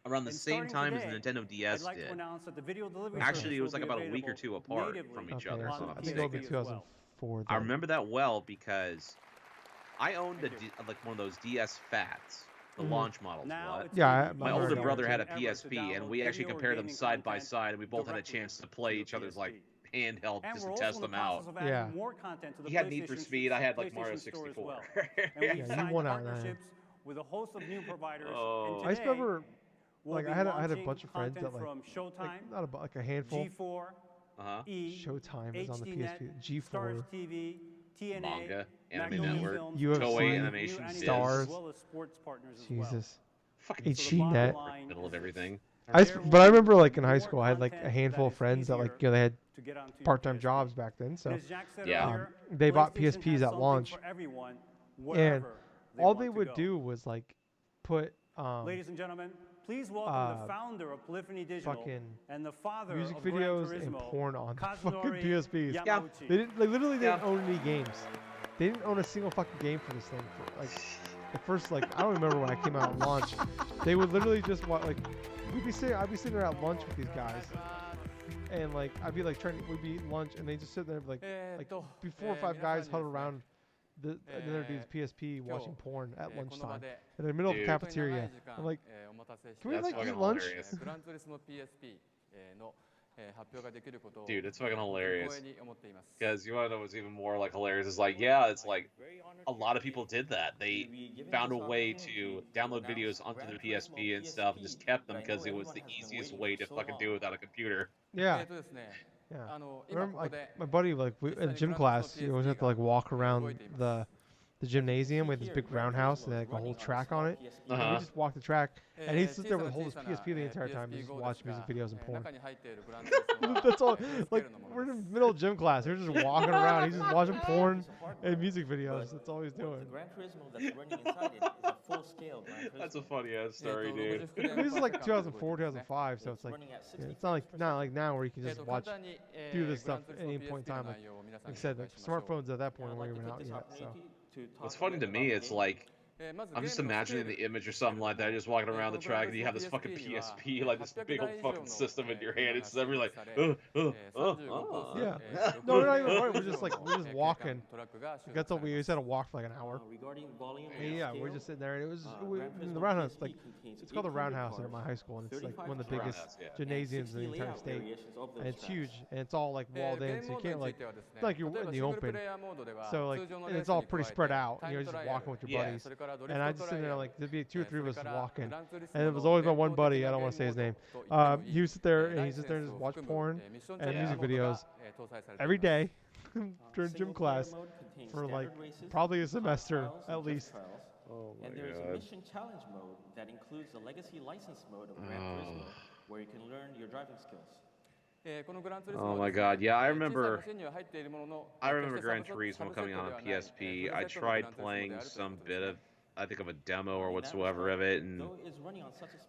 around the
And
same
starting
time as the
today,
Nintendo
I'd
DS
like to
did.
announce that the video delivery
Okay.
Actually, it
service
was
will
like
be
about a week or
available
two apart
natively
from each
Okay,
other.
yeah,
If
so
I'm
on
not
I
the
think it would be
PSP as
mistaken.
well.
2004
I
then.
remember that well because I owned like one of those DS Fats, the
Mhm.
launch models.
Now
What?
it's
Yeah,
made it
My
I
older
remember
easier
brother
that
had
too.
a
than ever to
PSP, and
download
we actually
video or
compared them
gaming
side by
content
side, and we both had a
directly
chance to play
to
each other's like
PSP.
handheld
And
just
we're
to
also
test
in the
them out.
process of adding
Yeah.
more content to the
He had Need for
PlayStation
Speed, I had like Mario
PlayStation Store as
64.
well. And we've
Yeah, you
signed
won out of that.
partnerships with a host of new providers.
Oh.
And
I just
today,
remember,
we'll
like,
be
I had a
launching
bunch of friends
content
that like,
from Showtime,
not like a handful.
G4,
Uh-huh.
E,
Showtime is on the
HDNet,
PSP.
Stars
G4,
TV, TNA,
Manga, Anime
Magnolia
Network,
Films,
UFC,
Toei
new
Animation,
animation,
Stars.
as well as sports partners as well.
Jesus,
Fucking
So the bottom
HDNet.
line
middle
is
of
this.
everything.
But I remember like in high
More
school, I had like a
content
handful
that
of
is
friends that like
easier
they had
to get onto your
part-time
PSP.
jobs back then, so
And as Jack said
Yeah.
earlier,
they bought
PlayStation
PSPs
has
at
something
launch,
for everyone,
and
wherever
all
want
they
to
would
go.
do was like put
Ladies and gentlemen, please welcome the founder of Polyphony Digital
fucking
and the father
music
of Gran
videos and
Turismo,
porn on the fucking
Kazunori
PSPs.
Yeah.
Yamauchi.
They didn't, like, literally didn't
Yeah.
own any games. They didn't own a single fucking game for this thing. For like the first, like, I don't remember when I came out at launch. They would literally just watch, like, I'd be sitting there at lunch with these guys, and like I'd be like we'd be at lunch, and they just sit there like be 4 or 5 guys huddled around another dude's PSP watching porn at lunchtime in the middle of the
Dude.
cafeteria. I'm like, can we
That's
like eat
fucking
lunch?
hilarious. Dude, it's fucking hilarious. Because you want to know what's even more like hilarious is like, yeah, it's like a lot of people did that. They found a way to download videos onto their PSP and stuff, and just kept them because it was the easiest way to fucking do it without a computer.
Yeah. Yeah. I remember like my buddy like in gym class, you always have to like walk around the gymnasium with this big roundhouse and like a whole track on it. And we just walk the track, and he'd sit there with hold his PSP the entire time and just watch music videos and porn. That's all. Like we're in the middle of gym class, we're just walking around. He's just watching porn and music videos. That's all he's doing.
The Gran Turismo that's running inside it is a full-scale Gran Turismo.
That's a funny ass story, dude.
This is like 2004, 2005, so it's like it's not like now where you can just watch, do this stuff at any point in time. Like I said, like smartphones at that point weren't even out yet. So.
What's funny to me, it's like I'm just imagining the image or something like that, just walking around the track, and you have this fucking PSP, like this big old fucking system in your hand. It's every like,
yeah. No, we're not even running. We're just walking. That's all we just had to walk for like an hour. Yeah, we're just sitting there, and it was the roundhouse. Like it's called the roundhouse at my high school, and it's like one of the biggest gymnasiums in the entire state, and it's huge, and it's all like walled in, so you can't like it's not like you're in the open. So like, and it's all pretty spread out, and you're just walking with your buddies. And I just sit there like there'd be 2 or 3 of us walking, and it was always my one buddy. I don't want to say his name. He would sit there and he'd sit there and just watch porn and music videos every day during gym class for like probably a semester at least.
Oh my
and there's
God.
a mission challenge mode that includes the legacy license mode of Gran Turismo, where you can learn your driving skills.
Oh my God! Yeah, I remember Gran Turismo coming on PSP. I tried playing some bit of, I think of a demo or whatsoever of it, and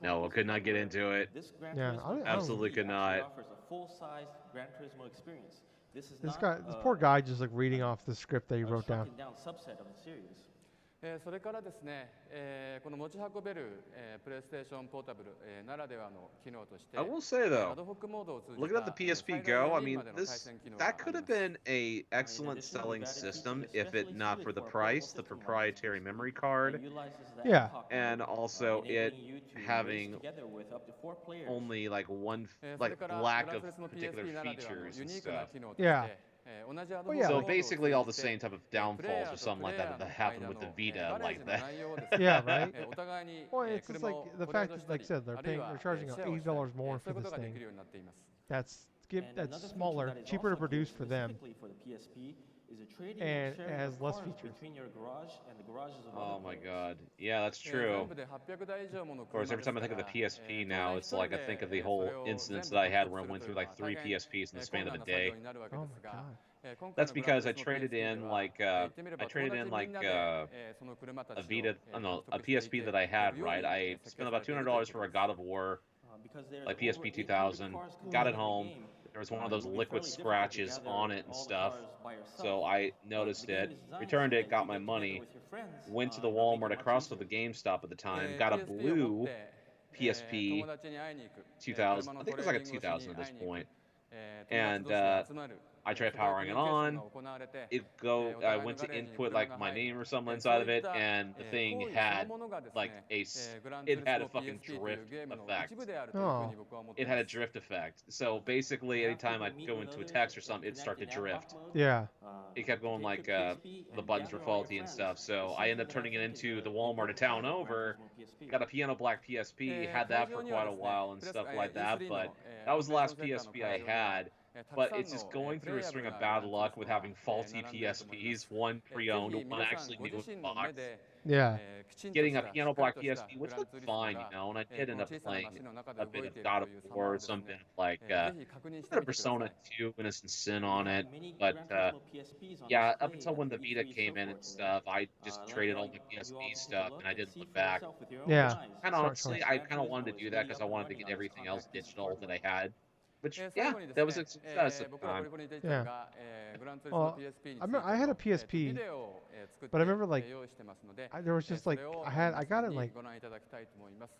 no, I could not get into it.
Yeah,
Absolutely could not.
Offers a full-size Gran Turismo experience. This
Poor guy, just like reading off the script that he wrote down.
Subset of the series.
それからですね、この持ち運べる、PlayStation Portable、ならではの機能として、
I will say though,
アドホックモードを通じた
looking at the PSP
最大
Go, I
の
mean,
までの対戦機能が
that could have been a excellent selling system if it not for the price, the proprietary memory card,
Yeah.
and also it having only like one, like lack of particular features and stuff.
Yeah.
Well,
yeah,
So
like-
basically all the same type of downfalls or something like that that happened with the Vita, like that.
Yeah, right. Well, it's just like the fact that, like I said, they're charging $80 more for this thing. That's smaller, cheaper to produce for them, and it has less features.
Oh my God, yeah, that's true. Of course, every time I think of the PSP now, it's like I think of the whole incidents that I had where I went through like 3 PSPs in the span of a day.
Oh my God.
That's because I traded in like a Vita, I don't know, a PSP that I had, right? I spent about $200 for a God of War like PSP 2000. Got it home. There was one of those liquid scratches on it and stuff. So I noticed it, returned it, got my money, went to the Walmart across from the GameStop at the time, got a blue PSP 2000. I think it was like a 2000 at this point. And I tried powering it on. I went to input like my name or something inside of it, and the thing had like it had a fucking drift effect.
Oh.
It had a drift effect. So basically, anytime I go into a text or something, it'd start to drift.
Yeah.
It kept going like the buttons were faulty and stuff. So I ended up turning it into the Walmart a town over. Got a piano black PSP, had that for quite a while and stuff like that. But that was the last PSP I had. But it's just going through a string of bad luck with having faulty PSPs, one pre-owned, one actually new in box.
Yeah.
Getting a piano black PSP, which looked fine, you know, and I did end up playing a bit of God of War, some bit of like a bit of Persona 2, Innocent Sin on it. But yeah, up until when the Vita came in and stuff, I just traded all the PSP stuff and I didn't look back.
Yeah.
And honestly, I kind of wanted to do that because I wanted to get everything else digital that I had. Which, yeah, that was a success at the time.
Yeah. Well, I had a PSP, but I remember like there was just like I got it in like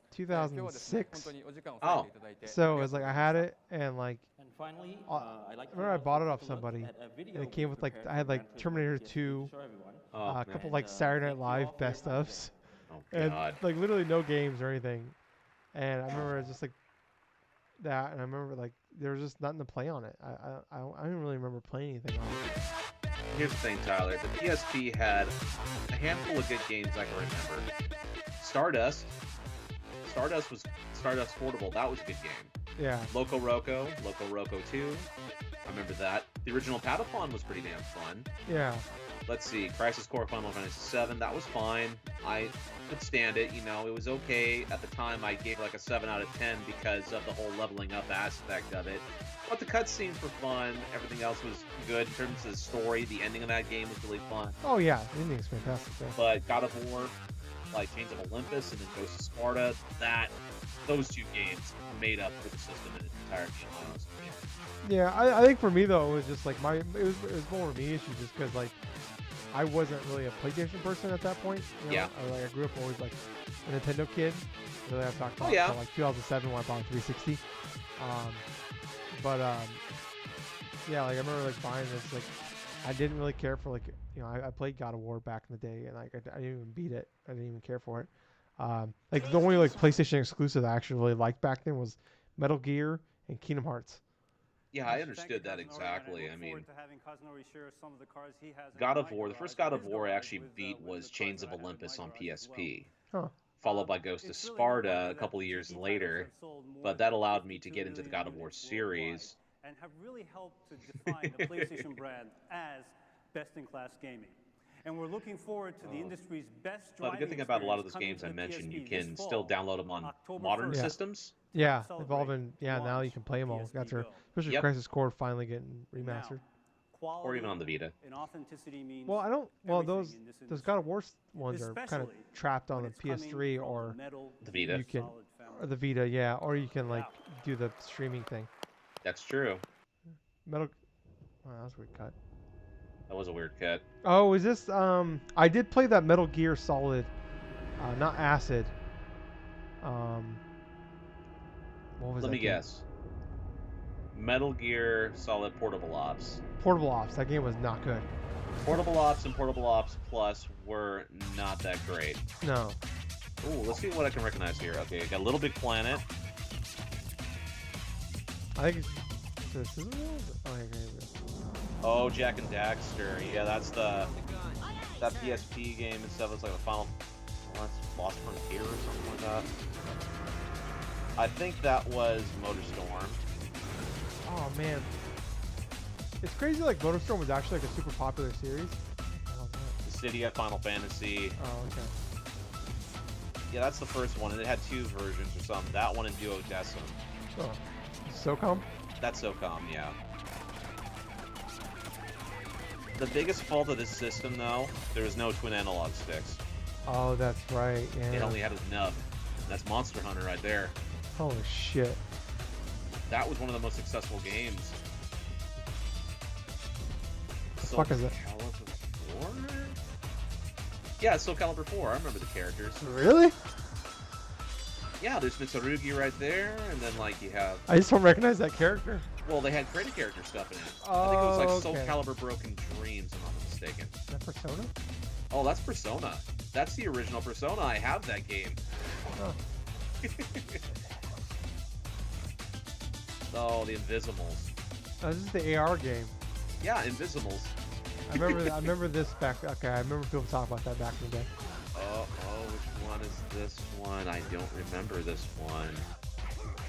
2006.
Oh.
So it was like I had it and like I remember I bought it off somebody and it came with like I had like Terminator 2, a couple like Saturday Night Live best ofs, and like literally no games or anything. And I remember it was just like that, and I remember like there was just nothing to play on it. I don't really remember playing anything on it.
Here's the thing, Tyler. The PSP had a handful of good games I can remember. Stardust Portable. That was a good game.
Yeah.
Loco Roco 2. I remember that. The original Patapon was pretty damn fun.
Yeah.
Let's see, Crisis Core Final Fantasy VII, that was fine. I could stand it, you know, it was okay. At the time, I gave it like a 7 out of 10 because of the whole leveling up aspect of it. But the cutscenes were fun, everything else was good in terms of the story. The ending of that game was really fun.
Oh yeah, the ending's fantastic. Yeah.
But God of War, like Chains of Olympus and then Ghost of Sparta, those two games made up for the system in its entirety, honestly.
Yeah, I think for me though, it was just like it was more of me issue just because like I wasn't really a PlayStation person at that point. You know?
Yeah.
I grew up always like a Nintendo kid. Really, I've talked about like 2007 when I bought a 360. Yeah, like I remember like buying this. Like I didn't really care for like I played God of War back in the day and like I didn't even beat it. I didn't even care for it. Like the only like PlayStation exclusive I actually really liked back then was Metal Gear and Kingdom Hearts.
Yeah, I understood that exactly. I mean, God of War, the first God of War I actually beat was Chains of Olympus on PSP, followed by Ghost of Sparta a couple of years later, but that allowed me to get into the God of War series.
And have really helped to define the PlayStation brand as best-in-class gaming. And we're looking forward to the industry's best
But the good thing about a lot of those games I mentioned, you can still download them on modern systems.
Yeah, evolving. Yeah, now you can play them all. Especially Crisis Core finally getting remastered.
Or even on the Vita.
Well, I don't. Well, those God of War ones are kind of trapped on the PS3 or
the Vita.
You can, or the Vita, yeah, or you can like do the streaming thing.
That's true.
Metal. Oh, that was a weird cut.
That was a weird cut.
Oh, is this? I did play that Metal Gear Solid, not Acid. What was that?
Let me guess. Metal Gear Solid Portable Ops.
Portable Ops. That game was not good.
Portable Ops and Portable Ops Plus were not that great.
No.
Ooh, let's see what I can recognize here. Okay, I got Little Big Planet.
I think it's
Oh, Jack and Daxter. Yeah, that's that PSP game and stuff. It's like the final Lost Frontier or something like that. I think that was MotorStorm.
Oh man, it's crazy. Like MotorStorm was actually like a super popular series.
The City at Final Fantasy.
Oh okay.
Yeah, that's the first one, and it had 2 versions or something. That one and Duodecim.
Oh, SOCOM?
That's SOCOM, yeah. The biggest fault of this system, though, there was no twin analog sticks.
Oh, that's right. Yeah.
It only had a nub. That's Monster Hunter right there.
Holy shit.
That was one of the most successful games.
The fuck is it?
Calibur 4? Yeah, Soul Calibur 4. I remember the characters.
Really?
Yeah, there's Mitsurugi right there, and then like you have.
I just don't recognize that character.
Well, they had creative character stuff in it.
Oh,
I think it was like Soul
okay.
Calibur Broken Dreams, if I'm not mistaken.
Is that Persona?
Oh, that's Persona. That's the original Persona. I have that game.
Oh.
Oh, the Invisimals.
Oh, this is the AR game.
Yeah, Invisimals.
I remember this back. Okay, I remember people talk about that back in the day.
Oh, which one is this one? I don't remember this one.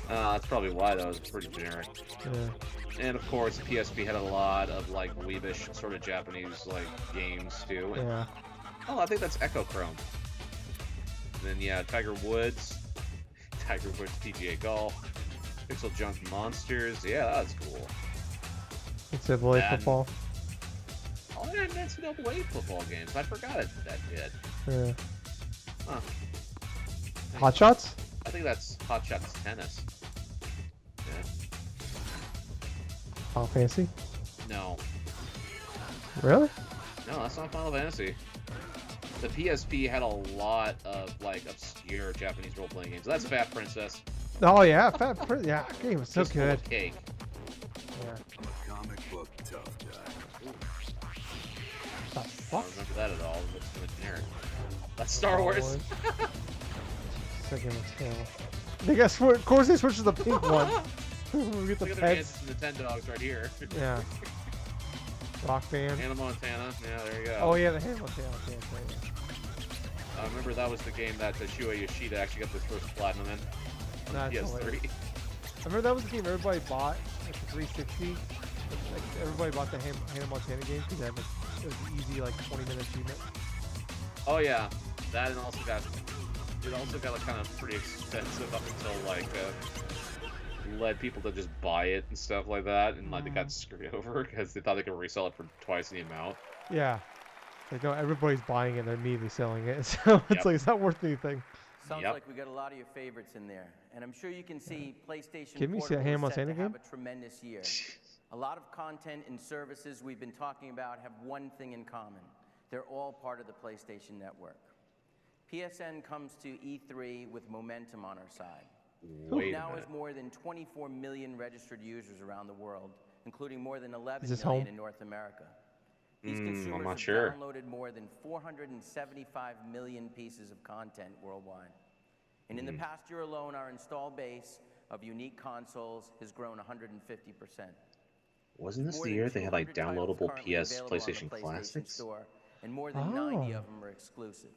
That's probably why that was pretty generic.
Yeah.
And of course, PSP had a lot of like weebish sort of Japanese like games too. And,
Yeah.
oh, I think that's Echo Chrome. Then yeah, Tiger Woods PGA Golf, Pixel Junk Monsters. Yeah, that's cool.
It's a play
Madden.
football.
Oh, yeah, NCAA football games. I forgot that did.
Yeah.
Huh.
Hot Shots?
I think that's Hot Shots Tennis. Yeah.
Final Fantasy?
No.
Really?
No, that's not Final Fantasy. The PSP had a lot of like obscure Japanese role-playing games. That's Fat Princess.
Oh yeah, yeah, game was so
Just full
good.
of cake.
Yeah.
Comic book tough guy.
The
I
fuck?
don't remember that at all. It looks kind of generic. That's Star Wars.
Second tail. They got of course they switched to the pink one. We get the
Look at their
pets.
hands and the 10 dogs right here.
Yeah. Rock band.
Hannah Montana. Yeah, there you go.
Oh yeah, the Halo tail. Yeah,
I remember that was the game that Shuei Yoshida actually got his first platinum in on
That's
PS3.
hilarious. I remember that was the game everybody bought, like the 360. Like everybody bought the Hannah Montana game because it was an easy like 20-minute achievement.
Oh yeah, that and also got like, kind of pretty expensive up until like led people to just buy it and stuff like that, and like they got screwed over because they thought they could resell it for twice the amount.
Yeah. Like no, everybody's buying it, and they're immediately selling it, so it's like it's not worth anything.
Sounds like we got a lot of your favorites in there, and I'm sure you can see PlayStation
Can we see a
Portable
Hannah
is set to
Montana
have
game?
a tremendous year. A lot of content and services we've been talking about have one thing in common. They're all part of the PlayStation Network. PSN comes to E3 with momentum on our side.
Wait
now
a minute.
has more than 24 million registered users around the world, including more than 11
Is this
million
home?
in North America. These
I'm
consumers
not
have
sure.
downloaded more than 475 million pieces of content worldwide. And in the past year alone, our install base of unique consoles has grown 150%.
Wasn't this
More
the
than
year they had like
200 titles
downloadable
currently
PS
available on the
PlayStation
PlayStation
Classics?
Store, and more than 90
Oh.
of them are exclusive.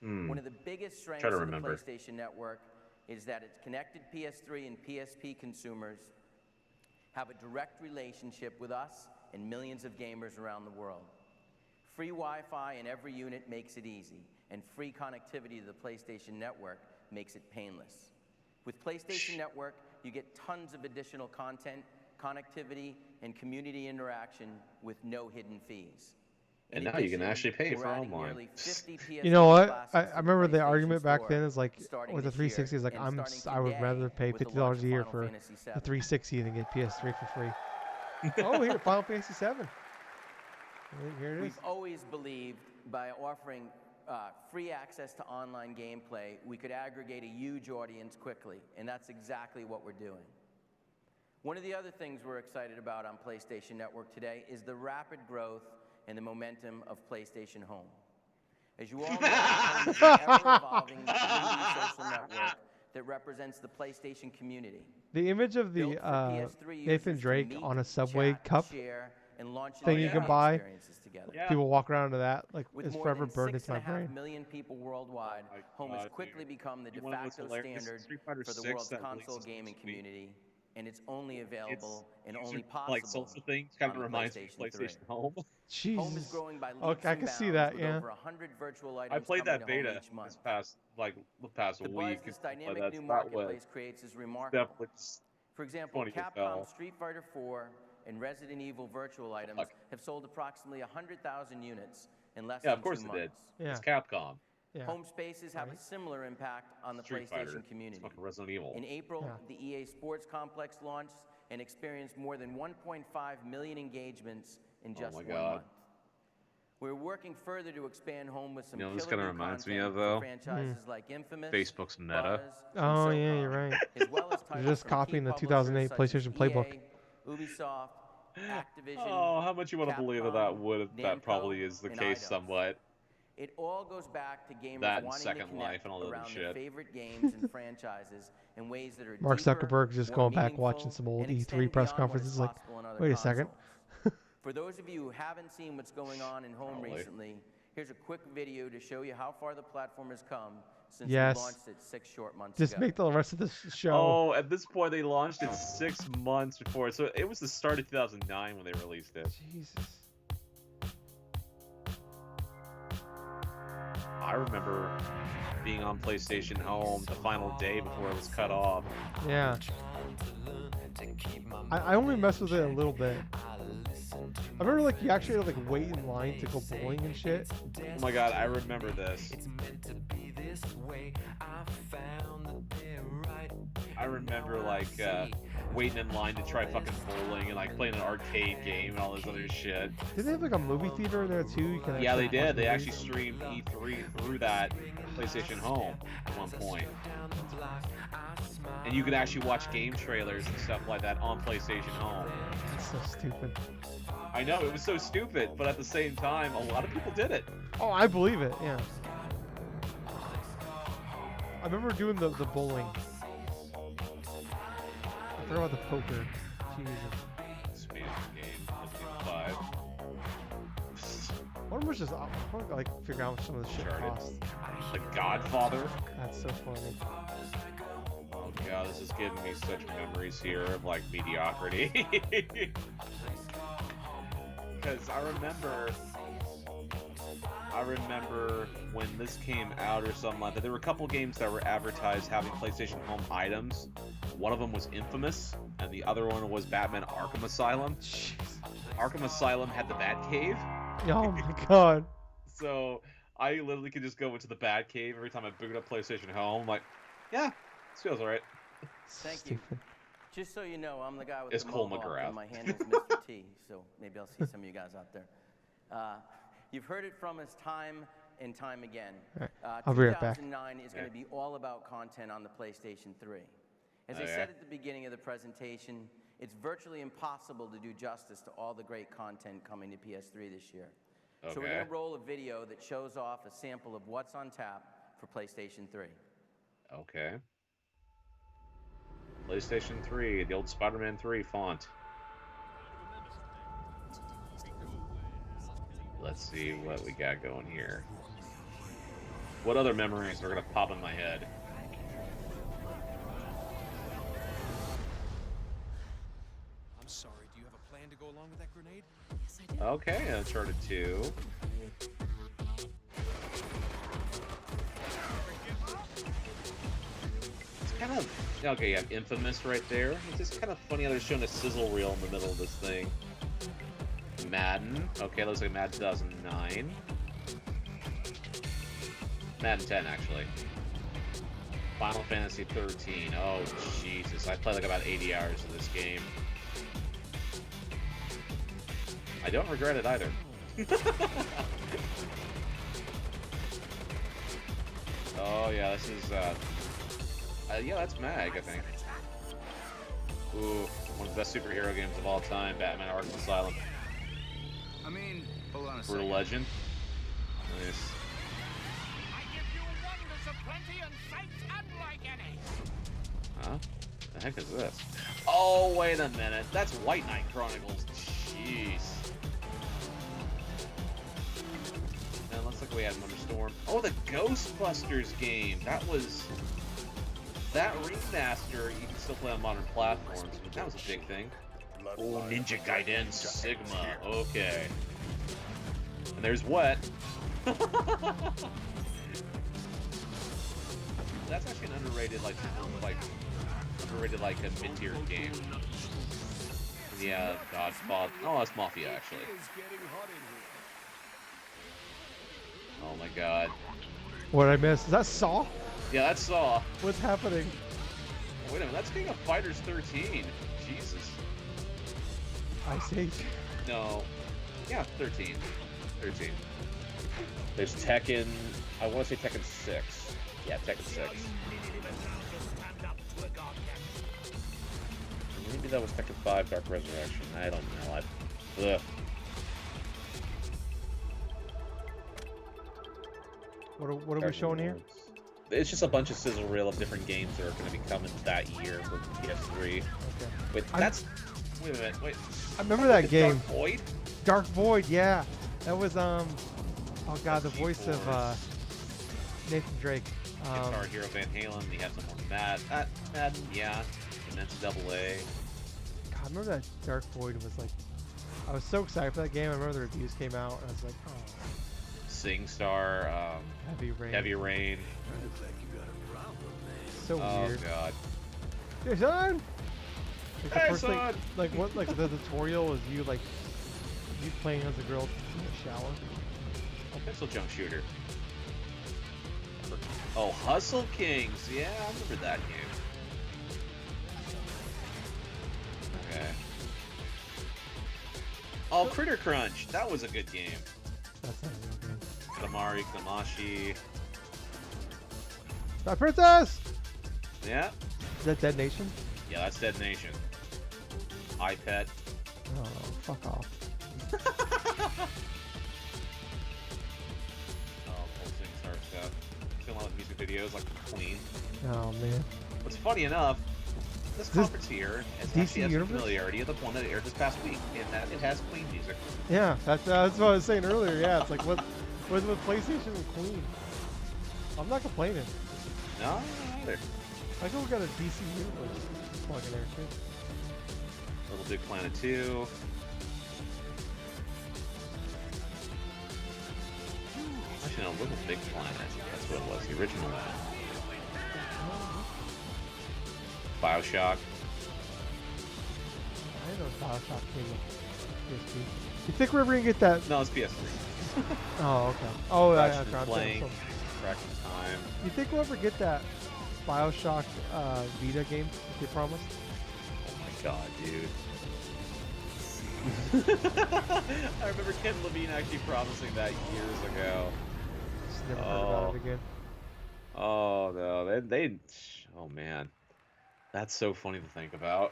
Hmm.
One of the biggest strengths
Try to
of the
remember.
PlayStation Network is that its connected PS3 and PSP consumers have a direct relationship with us and millions of gamers around the world. Free Wi-Fi in every unit makes it easy, and free connectivity to the PlayStation Network makes it painless. With PlayStation Network, you get tons of additional content, connectivity, and community interaction with no hidden fees.
And
In
now you can
addition,
actually pay
we're
for
adding
online.
nearly 50
You know
PS3
what?
classics
I
to the
remember the
PlayStation
argument back
Store
then is like
starting
with the
this year
360 is like
and
I would
starting
rather pay
today with the launch
$50
of
a year
Final
for
Fantasy
the
VII.
360 than get PS3 for free. Oh, here, Final Fantasy 7. Here it is.
We've always believed by offering free access to online gameplay, we could aggregate a huge audience quickly, and that's exactly what we're doing. One of the other things we're excited about on PlayStation Network today is the rapid growth and the momentum of PlayStation Home. As you all know, Home is an ever-evolving 3D social network that represents the PlayStation community.
The image of the
Built for PS3
Nathan
users to
Drake
meet,
on a Subway
chat,
cup
share, and launch
thing you can
online
buy.
experiences together.
People walk around to that like
With
it's
more
forever
than
burned into my
6.5
brain.
million people worldwide, Home has quickly become the de
You wanna know what's
facto
hilarious?
standard
Street Fighter
for the
6
world's
that
console
releases
gaming
next week.
community, and it's only available and only
Like
possible
salsa things kind of
on the
reminds me of
PlayStation 3.
PlayStation Home.
Home is
Jesus.
growing by leaps
Okay, I
and
can see
bounds
that,
with
yeah.
over 100 virtual
I
items
played
coming
that
to Home
beta
each month.
this past
The buzz
week.
this
and stuff like
dynamic
that,
new
so that was
marketplace creates is remarkable.
definitely
For example,
funny as
Capcom
hell.
Street Fighter 4 and Resident Evil virtual items have sold approximately 100,000 units in less
Yeah,
than
of course
2
it
months.
did.
Yeah.
It's Capcom.
Yeah.
Home spaces have a similar impact on the
Street
PlayStation
Fighter.
community.
It's fucking Resident Evil.
In April,
Yeah.
the EA Sports Complex launched and experienced more than 1.5 million engagements in just
my
1
God.
month. We're working further to expand home with some
You know, this
killer
kinda
new
reminds me
content
of,
for
though?
franchises like Infamous,
Facebook's Meta.
Buzz,
Oh,
and
yeah,
SOCOM,
you're right.
as well as
They're
titles
just
from
copying
key
the
publishers
2008
such as
PlayStation Playbook.
EA, Ubisoft, Activision,
Oh, how much you want to believe that
Capcom,
that probably
Namco,
is the
and
case
Eidos.
somewhat.
It all goes back to gamers
That and
wanting
Second
to
Life
connect
and all that other
around their
shit.
favorite games and franchises in ways that are
Mark
deeper,
Zuckerberg just
more
going back watching
meaningful,
some old
and
E3
extend
press
beyond what is
conferences like,
possible on other
wait a second.
consoles. For those of you who haven't seen what's going on in home
Probably.
recently, here's a quick video to show you how far the platform has come since
Yes.
we launched it 6 short months
Just
ago.
make the rest of the show.
Oh, at this point they launched it 6 months before, so it was the start of 2009 when they released it.
Jesus.
I remember being on PlayStation Home the final day before it was cut off.
Yeah. I only messed with it a little bit. I remember like you actually had to like wait in line to go bowling and shit.
Oh my god, I remember this. I remember like waiting in line to try fucking bowling and like playing an arcade game and all this other shit.
Did they have like a movie theater in there too? You can
Yeah, they
actually
did.
watch
They
movies?
actually streamed E3 through that PlayStation Home at one point. And you could actually watch game trailers and stuff like that on PlayStation Home.
That's so stupid.
I know, it was so stupid, but at the same time, a lot of people did it.
Oh, I believe it. Yeah. I remember doing the bowling. I forgot about the poker. Jesus.
Spanish game, Resident Evil 5.
One was just I want to like figure out what some of the shit
Uncharted.
cost.
The Godfather.
That's so funny.
Oh god, this is giving me such memories here of like mediocrity. Because I remember when this came out or something like that, there were a couple games that were advertised having PlayStation Home items. One of them was Infamous, and the other one was Batman Arkham Asylum.
Jeez.
Arkham Asylum had the Batcave.
Oh my god.
So I literally could just go into the Batcave every time I boot up PlayStation Home. I'm like, yeah, this feels alright.
Thank you. Just so you know, I'm the guy with
It's
the
Cole
mohawk,
McGrath.
and my handle's Mr. T, so maybe I'll see some of you guys out there. You've heard it from us time and time again.
Right. I'll be right back.
2009 is going to be all about content on the PlayStation 3. As I
Okay.
said at the beginning of the presentation, it's virtually impossible to do justice to all the great content coming to PS3 this year. So we're
Okay.
going to roll a video that shows off a sample of what's on tap for PlayStation 3.
Okay. PlayStation 3, the old Spider-Man 3 font. Let's see what we got going here. What other memories are gonna pop in my head?
I'm sorry, do you have a plan to go along with that grenade?
Yes, I do.
Okay, Uncharted 2. It's kind of... Okay, you have Infamous right there. It's just kind of funny how they're showing a sizzle reel in the middle of this thing. Madden. Okay, looks like Madden 2009. Madden 10, actually. Final Fantasy 13. Oh, Jesus. I played like about 80 hours of this game. I don't regret it either. Oh, yeah, this is, yeah, that's Mag, I think. Ooh, one of the best superhero games of all time, Batman Arkham Asylum.
I mean, hold on a
Brutal
second.
Legend. Nice.
I give you wonders of plenty and sights unlike any.
Huh? The heck is this? Oh, wait a minute. That's White Knight Chronicles. Jeez. And looks like we had another storm. Oh, the Ghostbusters game. That remaster. You can still play on modern platforms, but that was a big thing. Oh, Ninja Gaiden Sigma. Okay. And there's Wet. That's actually an underrated, like a mid-tier game. Yeah, Godfather. Oh, that's Mafia, actually. Oh my god.
What did I miss? Is that Saw?
Yeah, that's Saw.
What's happening?
Wait a minute, that's King of Fighters 13. Jesus.
Ice Age.
No. Yeah, 13. 13. There's Tekken. I want to say Tekken 6. Yeah, Tekken 6. Maybe that was Tekken 5 Dark Resurrection. I don't know. Ugh.
What are we showing here?
It's just a bunch of sizzle reel of different games that are going to be coming that year for PS3.
Okay.
Wait, that's... Wait a minute, wait.
I remember that game.
Dark Void?
Dark Void, yeah. That was, oh god, the voice of, Nathan Drake.
Guitar Hero Van Halen, he had some more Madden, yeah. Immense Double A.
God, I remember that Dark Void was like... I was so excited for that game. I remember the reviews came out, and I was like, oh.
SingStar, Heavy Rain.
So weird.
Oh god.
Hey son! Like the
Hey
first
son!
thing, like what? Like the tutorial was you playing as a girl in the shower.
Oh, Pixel Junk Shooter. Oh, Hustle Kings. Yeah, I remember that game. Okay. Oh, Critter Crunch. That was a good game.
That's not a real game.
Kamari, Kamashi.
My princess!
Yeah.
Is that Dead Nation?
Yeah, that's Dead Nation. iPet.
Oh, fuck off.
Old SingStar stuff. Still a lot of music videos like Queen.
Oh man.
What's funny enough, this conference here has
DC
actually has some
Universe?
familiarity of the one that aired this past week, and that it has Queen music.
Yeah, that's what I was saying earlier. Yeah, it's like what is with PlayStation and Queen? I'm not complaining.
No, not either.
I think we got a DC Universe plug in there too.
Little Big Planet 2. Actually, no, Little Big Planet. That's what it was, the original one. Bioshock.
I didn't know Bioshock came with PSP. You think we're ever gonna get that?
No, it's PS3.
Oh, okay. Oh,
Ratchet
yeah,
and Clank, Fraction of Time.
You think we'll ever get that Bioshock Vita game that they promised?
Oh my god, dude. I remember Ken Levine actually promising that years ago.
Just never heard about it again.
Oh no, oh man. That's so funny to think about.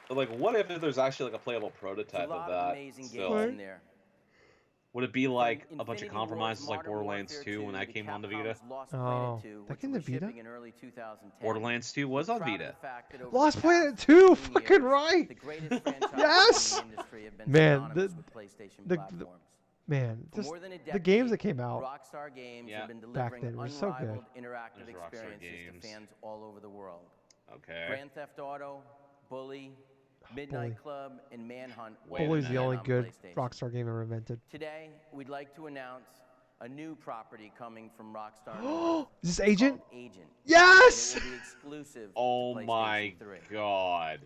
But like, what if there's actually like a playable prototype of that?
Amazing
still?
games in there.
Would it be like a bunch of compromises like Borderlands 2 when that came on the Vita?
Oh, that came to Vita?
Borderlands 2 was on Vita.
Lost Planet 2, fucking right! Yes! Man, the games that came out
Rockstar Games have been
back
delivering
then were so good.
unrivaled interactive experiences to fans all over the world.
Okay.
Grand Theft Auto, Bully, Midnight Club, and Manhunt.
Bully's the only
on
good
PlayStation.
Rockstar game ever invented.
Today, we'd like to announce a new property coming from Rockstar.
Is this Agent?
Agent.
Yes!
And it will be exclusive
Oh
to
my
PlayStation 3.
god.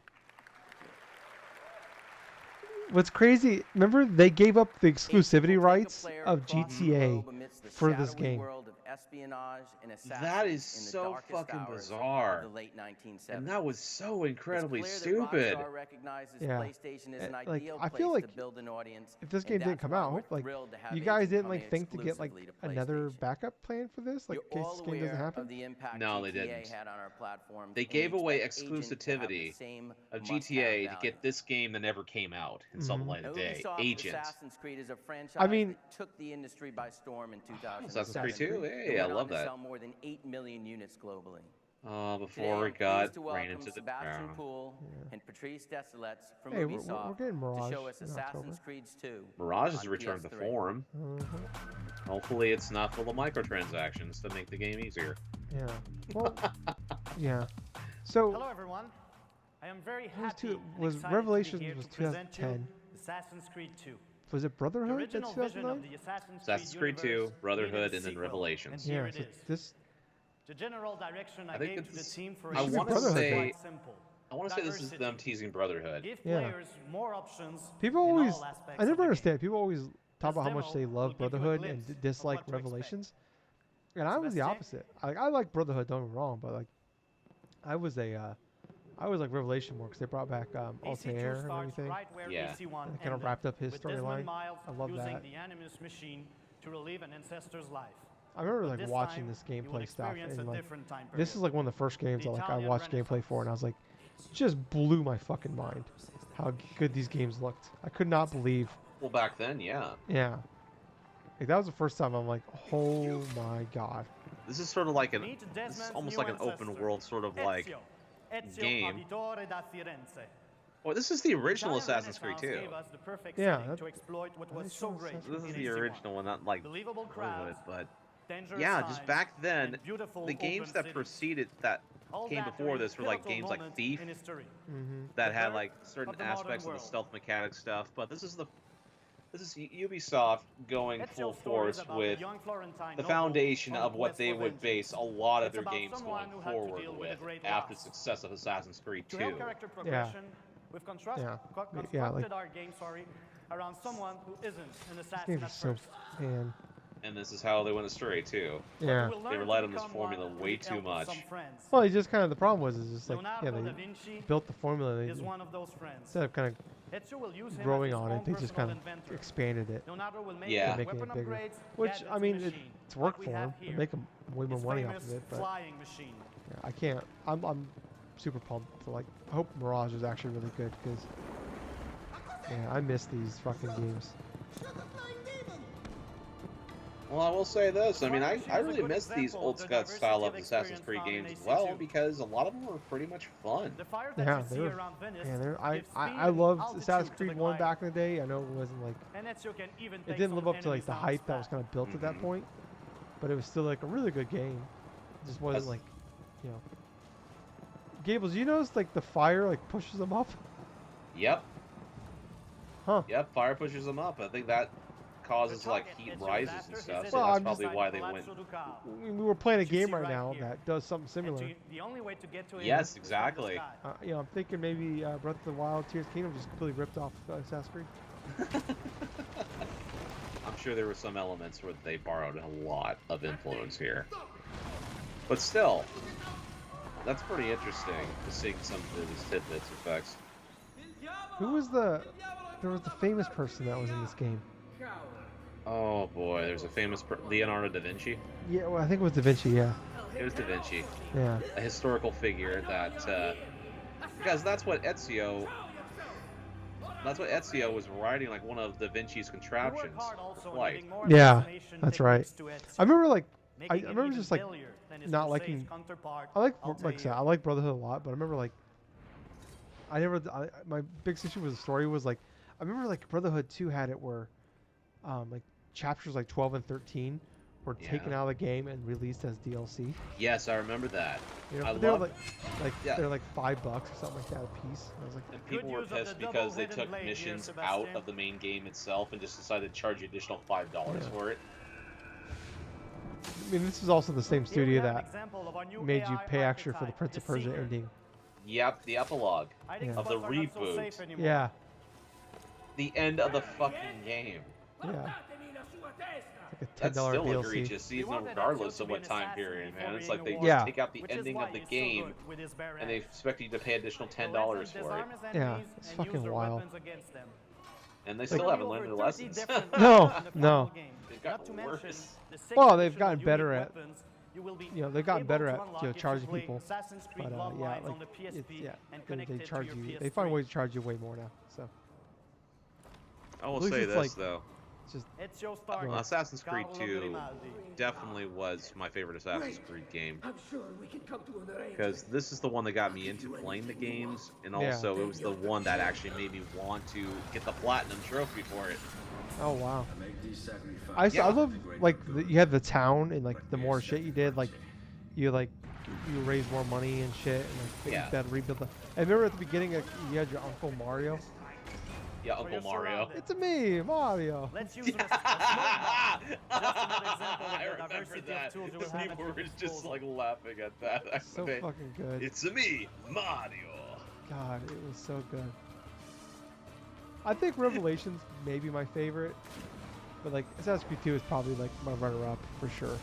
What's crazy, remember they gave up the exclusivity rights of GTA for this game.
That is so fucking bizarre. And that was so incredibly stupid.
Yeah. Like, I feel like if this game didn't come out, like, you guys didn't like think to get like another backup plan for this, like in case this game doesn't happen.
No, they didn't. They gave away exclusivity of GTA to get this game that never came out and saw the light of day. Agent.
Assassin's Creed is a franchise
I mean,
that took the industry by storm in 2000.
Assassin's Creed 2? Hey, I love that.
Sell more than 8 million units globally.
Before it got ran into the
Sebastian
ground.
Poole and Patrice Desilets from
Hey,
Ubisoft
we're getting Mirage
to show us
in
Assassin's
October.
Creed 2.
Mirage has
on
returned to
PS3.
form. Hopefully it's not full of microtransactions to make the game easier.
Yeah. Well, yeah. So,
Hello everyone. I am very happy and
was
excited
Revelations
to be here
was
to present you
2010.
Assassin's Creed 2.
Was it
The
Brotherhood?
original
That's
vision of
2009?
the
Assassin's Creed 2, Brotherhood, and then Revelations.
And here
Yeah,
it
so
is.
this.
The general direction I,
I think
gave to the
it's-
team for
I
each
want to
episode is
say,
quite simple.
I want to say this is them teasing Brotherhood.
Give
Yeah.
players more options
People
in
always.
all aspects
I
of
never
the
understand. People always talk about how much they love Brotherhood and dislike Revelations. And I was the opposite. I like Brotherhood, don't get me wrong, but like I was like Revelation more because they brought back Altair and everything.
Yeah.
And they kind of wrapped up his storyline. I love that. I remember like watching this gameplay stuff, and like this is like one of the first games I watched gameplay for, and I was like, just blew my fucking mind how good these games looked. I could not believe.
Well, back then, yeah.
Yeah. Like, that was the first time I'm like, oh my god.
This is sort of like this is almost like an open world sort of like game. Well, this is the original Assassin's Creed 2.
Yeah.
This is the original one, not like Brotherhood, but yeah, just back then, the games that preceded that came before this were like games like Thief that had like certain aspects of the stealth mechanic stuff, but this is Ubisoft going full force with the foundation of what they would base a lot of their games going forward with after the success of Assassin's Creed 2.
Yeah. Yeah, like
around someone who isn't an assassin
games are
at
so,
first.
man.
And this is how they went astray too.
Yeah.
They relied on this formula way too much.
Well, it's just kind of the problem was just like they built the formula. They, instead of kind of growing on it, they just kind of expanded it.
Yeah.
Making it bigger. Which I mean, it's worked for them. They make them way more money off of it, but yeah, I can't. I'm super pumped. Like, I hope Mirage is actually really good because yeah, I miss these fucking games.
Well, I will say this. I mean, I really miss these old style of Assassin's Creed games as well because a lot of them were pretty much fun.
Yeah, they were. Yeah, I loved Assassin's Creed 1 back in the day. I know it wasn't like it didn't live up to like the hype that was kind of built at that point, but it was still like a really good game. It just wasn't like, you know. Gables, you notice like the fire like pushes them up?
Yep.
Huh.
Yep, fire pushes them up. I think that causes like heat rises and stuff, so
well,
that's probably why they went.
We were playing a game right now that does something similar.
Yes, exactly.
You know, I'm thinking maybe Breath of the Wild, Tears of the Kingdom just completely ripped off Assassin's Creed.
I'm sure there were some elements where they borrowed a lot of influence here, but still, that's pretty interesting to see some of these tidbits effects.
Who was there was the famous person that was in this game.
Oh boy, there's a famous Leonardo da Vinci.
Yeah, well, I think it was Da Vinci, yeah.
It was Da Vinci.
Yeah.
A historical figure that, because that's what Ezio was riding, like one of Da Vinci's contraptions for flight.
Yeah, that's right. I remember like, I remember just like not liking. I like I said, I like Brotherhood a lot, but I remember like, my big issue with the story was like, I remember like Brotherhood 2 had it where, like chapters like 12 and 13 were taken out of the game and released as DLC.
Yes, I remember that.
You know, they were like they're like $5 or something like that a piece. I was like,
and people were pissed because they took missions out of the main game itself and just decided to charge you additional $5 for it.
I mean, this is also the same studio that made you pay extra for the Prince of Persia ending.
Yep, the epilogue of the reboot.
Yeah.
The end of the fucking game.
Yeah.
That's still
DLC.
egregious, even regardless of what time period, man. It's like they just take out the ending of the game, and they expect you to pay additional $10 for it.
Yeah, it's fucking wild.
And they still haven't learned their lessons.
No, no.
They've gotten worse.
Well, they've gotten better at, they've gotten better at charging people. But yeah, like they charge you. They find ways to charge you way more now. So.
I will say this though. Assassin's Creed 2 definitely was my favorite Assassin's Creed game. Because this is the one that got me into playing the games, and also it was the one that actually made me want to get the Platinum Trophy for it.
Oh wow! I love like you had the town and like the more shit you did, like you raise more money and shit, and like you had to rebuild the. I remember at the beginning you had your Uncle Mario.
Yeah, Uncle Mario.
It's me, Mario.
Let's use
I remember that. People were just like laughing at that.
So fucking good.
It's me, Mario.
God, it was so good. I think Revelations may be my favorite. But like Assassin's Creed 2 is probably like my runner-up for sure.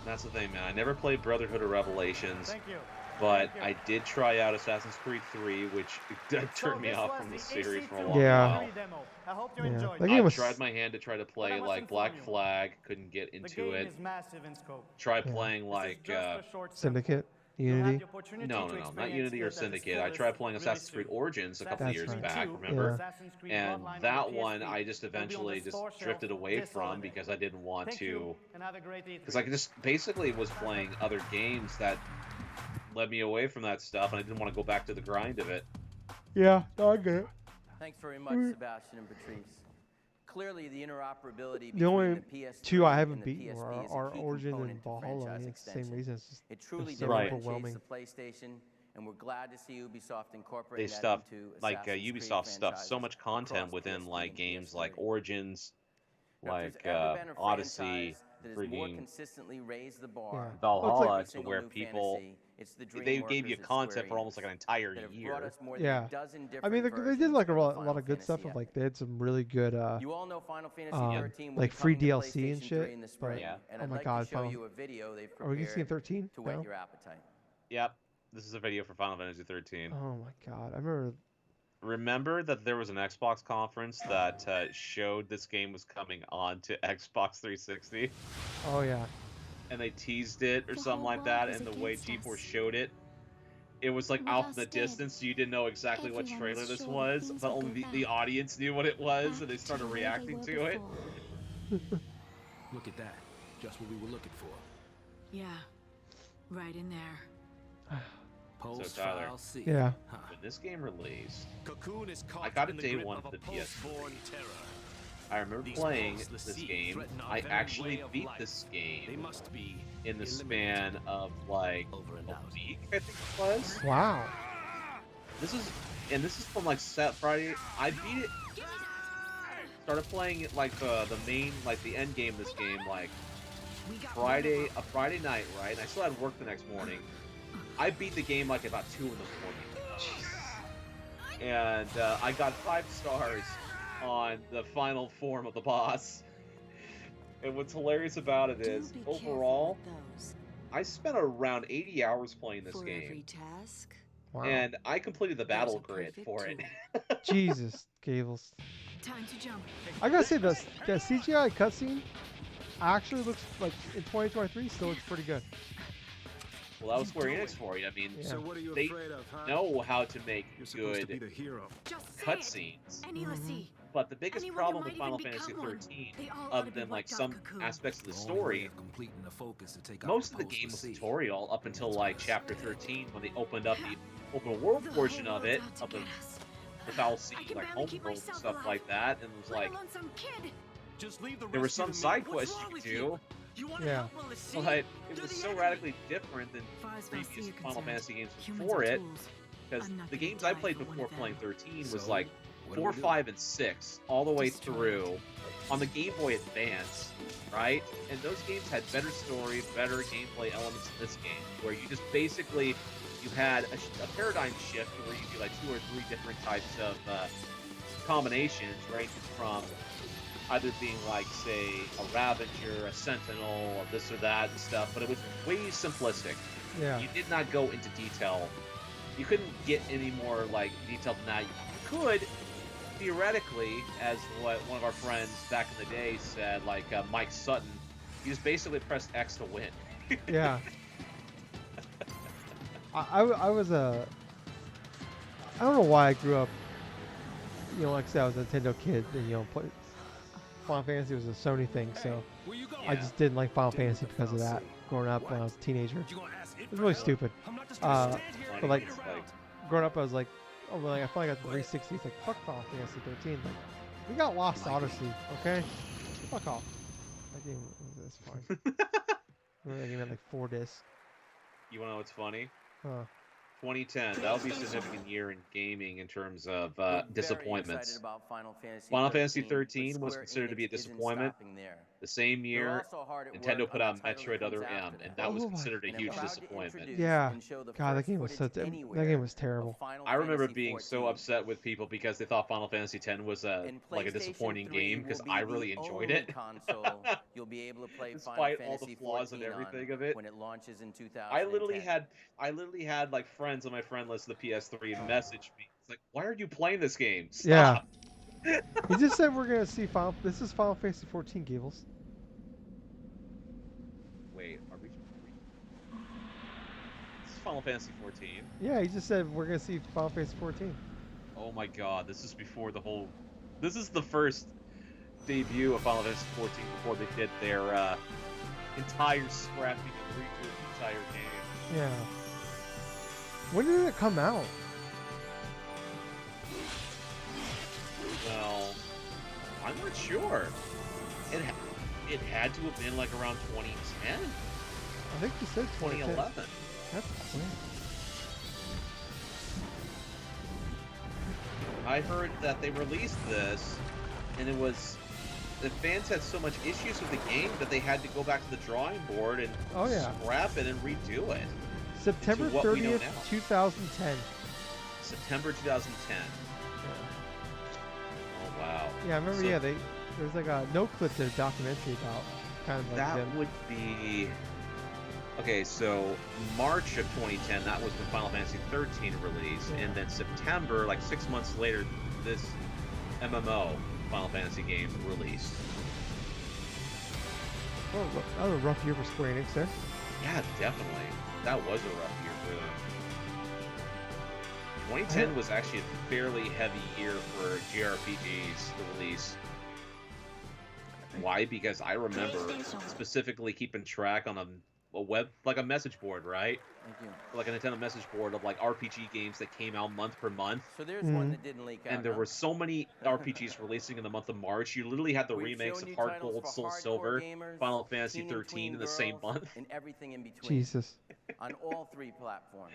That's the thing, man. I never played Brotherhood or Revelations.
Thank you.
But I did try out Assassin's Creed 3, which turned me off from the series for a long
Yeah.
while.
Demo. I hope you
Yeah.
enjoyed.
That game was...
tried my hand to try to play like Black Flag, couldn't get
The
into
game
it.
is massive in scope.
Try playing like
This is just a short
Syndicate,
sample. You'll have
Unity.
the opportunity
no,
to
not
experience
Unity or
it at its
Syndicate. I
fullest
tried playing
really
Assassin's Creed
soon.
Origins a couple
Assassin's
years
Creed
back,
2,
remember?
Assassin's Creed
And
Bloodline on
that
the
one
PSP
I just
will be on the
eventually just
store shelf
drifted away
this
from
holiday.
because I didn't want
Thank
to.
you, and have a great E3.
Because I just basically was playing other games that led me away from that stuff, and I didn't want to go back to the grind of it.
Yeah, no, I get it.
Thanks very much, Sebastian and Patrice. Clearly, the interoperability
The
between
only
the PS3
two I
and
haven't
the
beaten
PSP is a
are
key
Origin
component
and
to
Valhalla. I
franchise
mean, it's the same
extension.
reason. It's just
It truly
so
Right.
differentiates
overwhelming.
the PlayStation, and we're glad to see Ubisoft
They
incorporate that
stuff
into
like
Assassin's Creed
Ubisoft stuff so
franchises
much content
across
within
PS3
like
and
games
PS3.
like Origins,
Now, if
like
there's ever been a
Odyssey,
franchise that has more
freaking
consistently raised the bar
Yeah.
than
Valhalla,
every
to
single
where
new
people
fantasy, it's the
they gave you
Dreamworkers at
content
Square
for almost like an
Enix
entire
that have brought
year.
us more than
Yeah.
a dozen
I
different
mean, they did
versions
like a
of
lot
Final
of good stuff.
Fantasy
Of like
epic.
they had some really good
You all know Final Fantasy
um,
13 will
like
be
free
coming to
DLC and
PlayStation 3
shit.
in the
But
spring,
Yeah.
and
oh
I'd
my
like
god,
to show
Final...
you a video they've
are we gonna see
prepared
13?
to whet
No?
your appetite.
Yep, this is a video for Final Fantasy 13.
Oh my god, I remember.
Remember that there was an Xbox conference that showed this game was coming on to Xbox 360,
Oh yeah.
and they teased it or something like that, and the way people showed it, it was like off in the distance, so you didn't know exactly what trailer this was, but only the audience knew what it was, and they started reacting to it.
Look at that. Just what we were looking for.
Yeah, right in there.
Post
Tyler.
file C.
Yeah.
When this game released,
Cocoon is caught
I got
in
it
the
day
grip
one
of
for
a
the PS3.
post-born terror.
I remember
These
playing
pulseless
this
seas
game.
threaten our
I
very
actually
way of
beat
life.
this
They
game
must be
in the
eliminated.
span of like
Over and
a
out.
week, I think it was.
Wow.
This is from like Friday. I beat it. Started playing it like the main, like the end game of this game, like Friday night, right? And I still had work the next morning. I beat the game like about 2 in the morning. And I got 5 stars on the final form of the boss. And what's hilarious about it is, overall, I spent around 80 hours playing this game.
Wow.
And I completed the battle grid for it.
Jesus, Gables.
Time to jump.
I gotta say, the CGI cutscene actually looks like in 2023 still looks pretty good.
Well, that was Square Enix for you. I mean,
Yeah.
So what are you
they
afraid of, huh?
know how to make
You're supposed to be
good
the hero.
Just say it.
cutscenes.
Any Lassie.
But the biggest
Anyone who
problem
might
with Final
even
Fantasy
become one.
13,
They all ought
other
to be
than like
wiped out,
some
Cocoon.
aspects of the
The only
story,
way of completing the focus to take out
most of the
post
game was
C.
tutorial up until like chapter 13 when they opened up the open world
The
portion
whole
of it,
world's
of
out to
the
get us.
Foul Sea,
I can
like
barely keep
homeworld and
myself
stuff
alive,
like that, and it was
let
like
alone some kid.
Just leave the
there were some
rescue to
side
me.
quests
What's
you
wrong
could
with
do,
You want to
Yeah.
help Lassie?
but it
Do
was
the
so
enemy.
radically different than
Far as
previous
Valsea are
Final
concerned,
Fantasy games
humans
before
are
it,
tools.
because
I'm not
the
gonna
games I
die
played
for one
before
of
playing
them.
13 was
So,
like
what do
4,
we do?
5, and 6, all the way
Destroy
through on the Game Boy Advance, right? And those games had better story, better gameplay elements in this game, where you just basically, you had a paradigm shift where you do like 2 or 3 different types of combinations, ranging from either being like, say, a Ravager, a Sentinel, or this or that and stuff, but it was way simplistic.
Yeah.
You did not go into detail. You couldn't get any more like detailed than that. You could, theoretically, as what one of our friends back in the day said, like Mike Sutton, you just basically press X to win.
Yeah. I was a... I don't know why I grew up, you know, like I said, I was a Nintendo kid, and, you know, Final Fantasy was a Sony thing, so I just didn't like Final Fantasy because of that, growing up when I was a teenager. It was really stupid. But like, growing up, I was like, oh, like, I finally got the 360, it's like, fuck Final Fantasy 13, like, we got Lost Odyssey, okay? Fuck off. That game was fine. That game had like 4 discs.
You wanna know what's funny?
Huh.
2010, that'll be a significant year in gaming in terms of
We're very
disappointments.
excited about Final Fantasy
Final Fantasy
13,
13 was
but
considered to be a
Square Enix isn't
disappointment.
stopping there.
The same
They're
year,
also hard at
Nintendo
work
put
on
out
the title
Metroid
that
Other
comes
M,
after
and
that.
that was
Oh my
considered a
And I'm
huge
proud to
disappointment.
introduce
Yeah.
and show the
God, that
first
game was so
footage
that game was
anywhere
terrible.
of Final
I remember
Fantasy
being so
14.
upset with people because they thought Final Fantasy X was
And
like a
PlayStation
disappointing
3
game
will
because
be
I
the
really enjoyed
only
it.
console you'll be able to play Final
Despite all the
Fantasy
flaws and
14 on
everything of it.
when it launches in 2010.
I literally had like friends on my friend list of the PS3 message me. It's like, why are you playing this game?
Yeah.
Stop.
He just said we're gonna see Final. This is Final Fantasy 14, Gables.
Wait, are we? This is Final Fantasy 14.
Yeah, he just said we're gonna see Final Fantasy 14.
Oh my god, this is before the whole. This is the first debut of Final Fantasy 14 before they did their entire scrapping and redo of the entire game.
Yeah. When did it come out?
Well, I'm not sure. It had to have been like around 2010.
I think you said
2011.
That's quick.
I heard that they released this, and it was the fans had so much issues with the game that they had to go back to the drawing board and scrap it and redo it.
September
into what we know
30th,
now.
2010.
September 2010. Oh wow.
Yeah, I remember.
So
Yeah, there's like a no clip to a documentary about kind of like
that
them.
would be. Okay, so March of 2010, that was when Final Fantasy 13 released, and then September, like 6 months later, this MMO Final Fantasy game released.
Oh, that was a rough year for Square Enix there.
Yeah, definitely. That was a rough year for them. 2010 was actually a fairly heavy year for JRPGs to release. Why? Because I remember specifically keeping track on a web, like a message board, right?
Thank you.
Like a Nintendo message board of like RPG games that came out month per month.
So there's one that didn't leak out.
And there were so many RPGs releasing in the month of March. You literally had the remakes of Heart Gold, Soul Silver, Final Fantasy 13 in the same month.
And everything in between.
Jesus.
On all three platforms.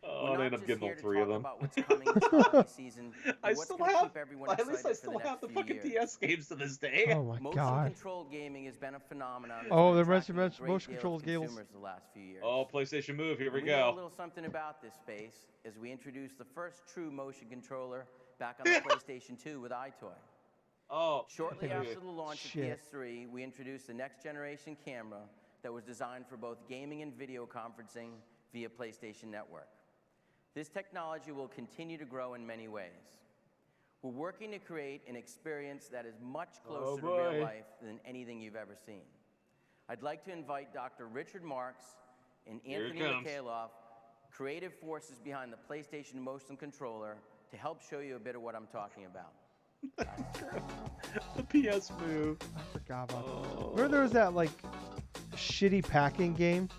Oh, I ended up getting all three of them.
About what's coming this holiday season,
I
what's
still
gonna
have.
keep everyone
At least I
excited
still
for the
have the
next few
fucking
years.
DS games to this day.
Oh my
Motion
god.
controlled gaming has been a phenomenon.
Oh, the
motion
motion controls Gables.
The last few years.
Oh, PlayStation Move, here we
know a
go.
little something about this space as we introduced the first true motion controller back on the PlayStation 2 with iToy.
Oh.
Shortly after the launch of
Shit.
PS3, we introduced the next generation camera that was designed for both gaming and video conferencing via PlayStation Network. This technology will continue to grow in many ways. We're working to create an experience that is much closer to real life than anything you've ever seen. I'd like to invite Dr. Richard Marks and Anthony Mikhailov, creative forces behind the PlayStation Motion Controller, to help show you a bit of what I'm talking about.
The PS Move.
I forgot about that. Remember there was that like shitty packing game?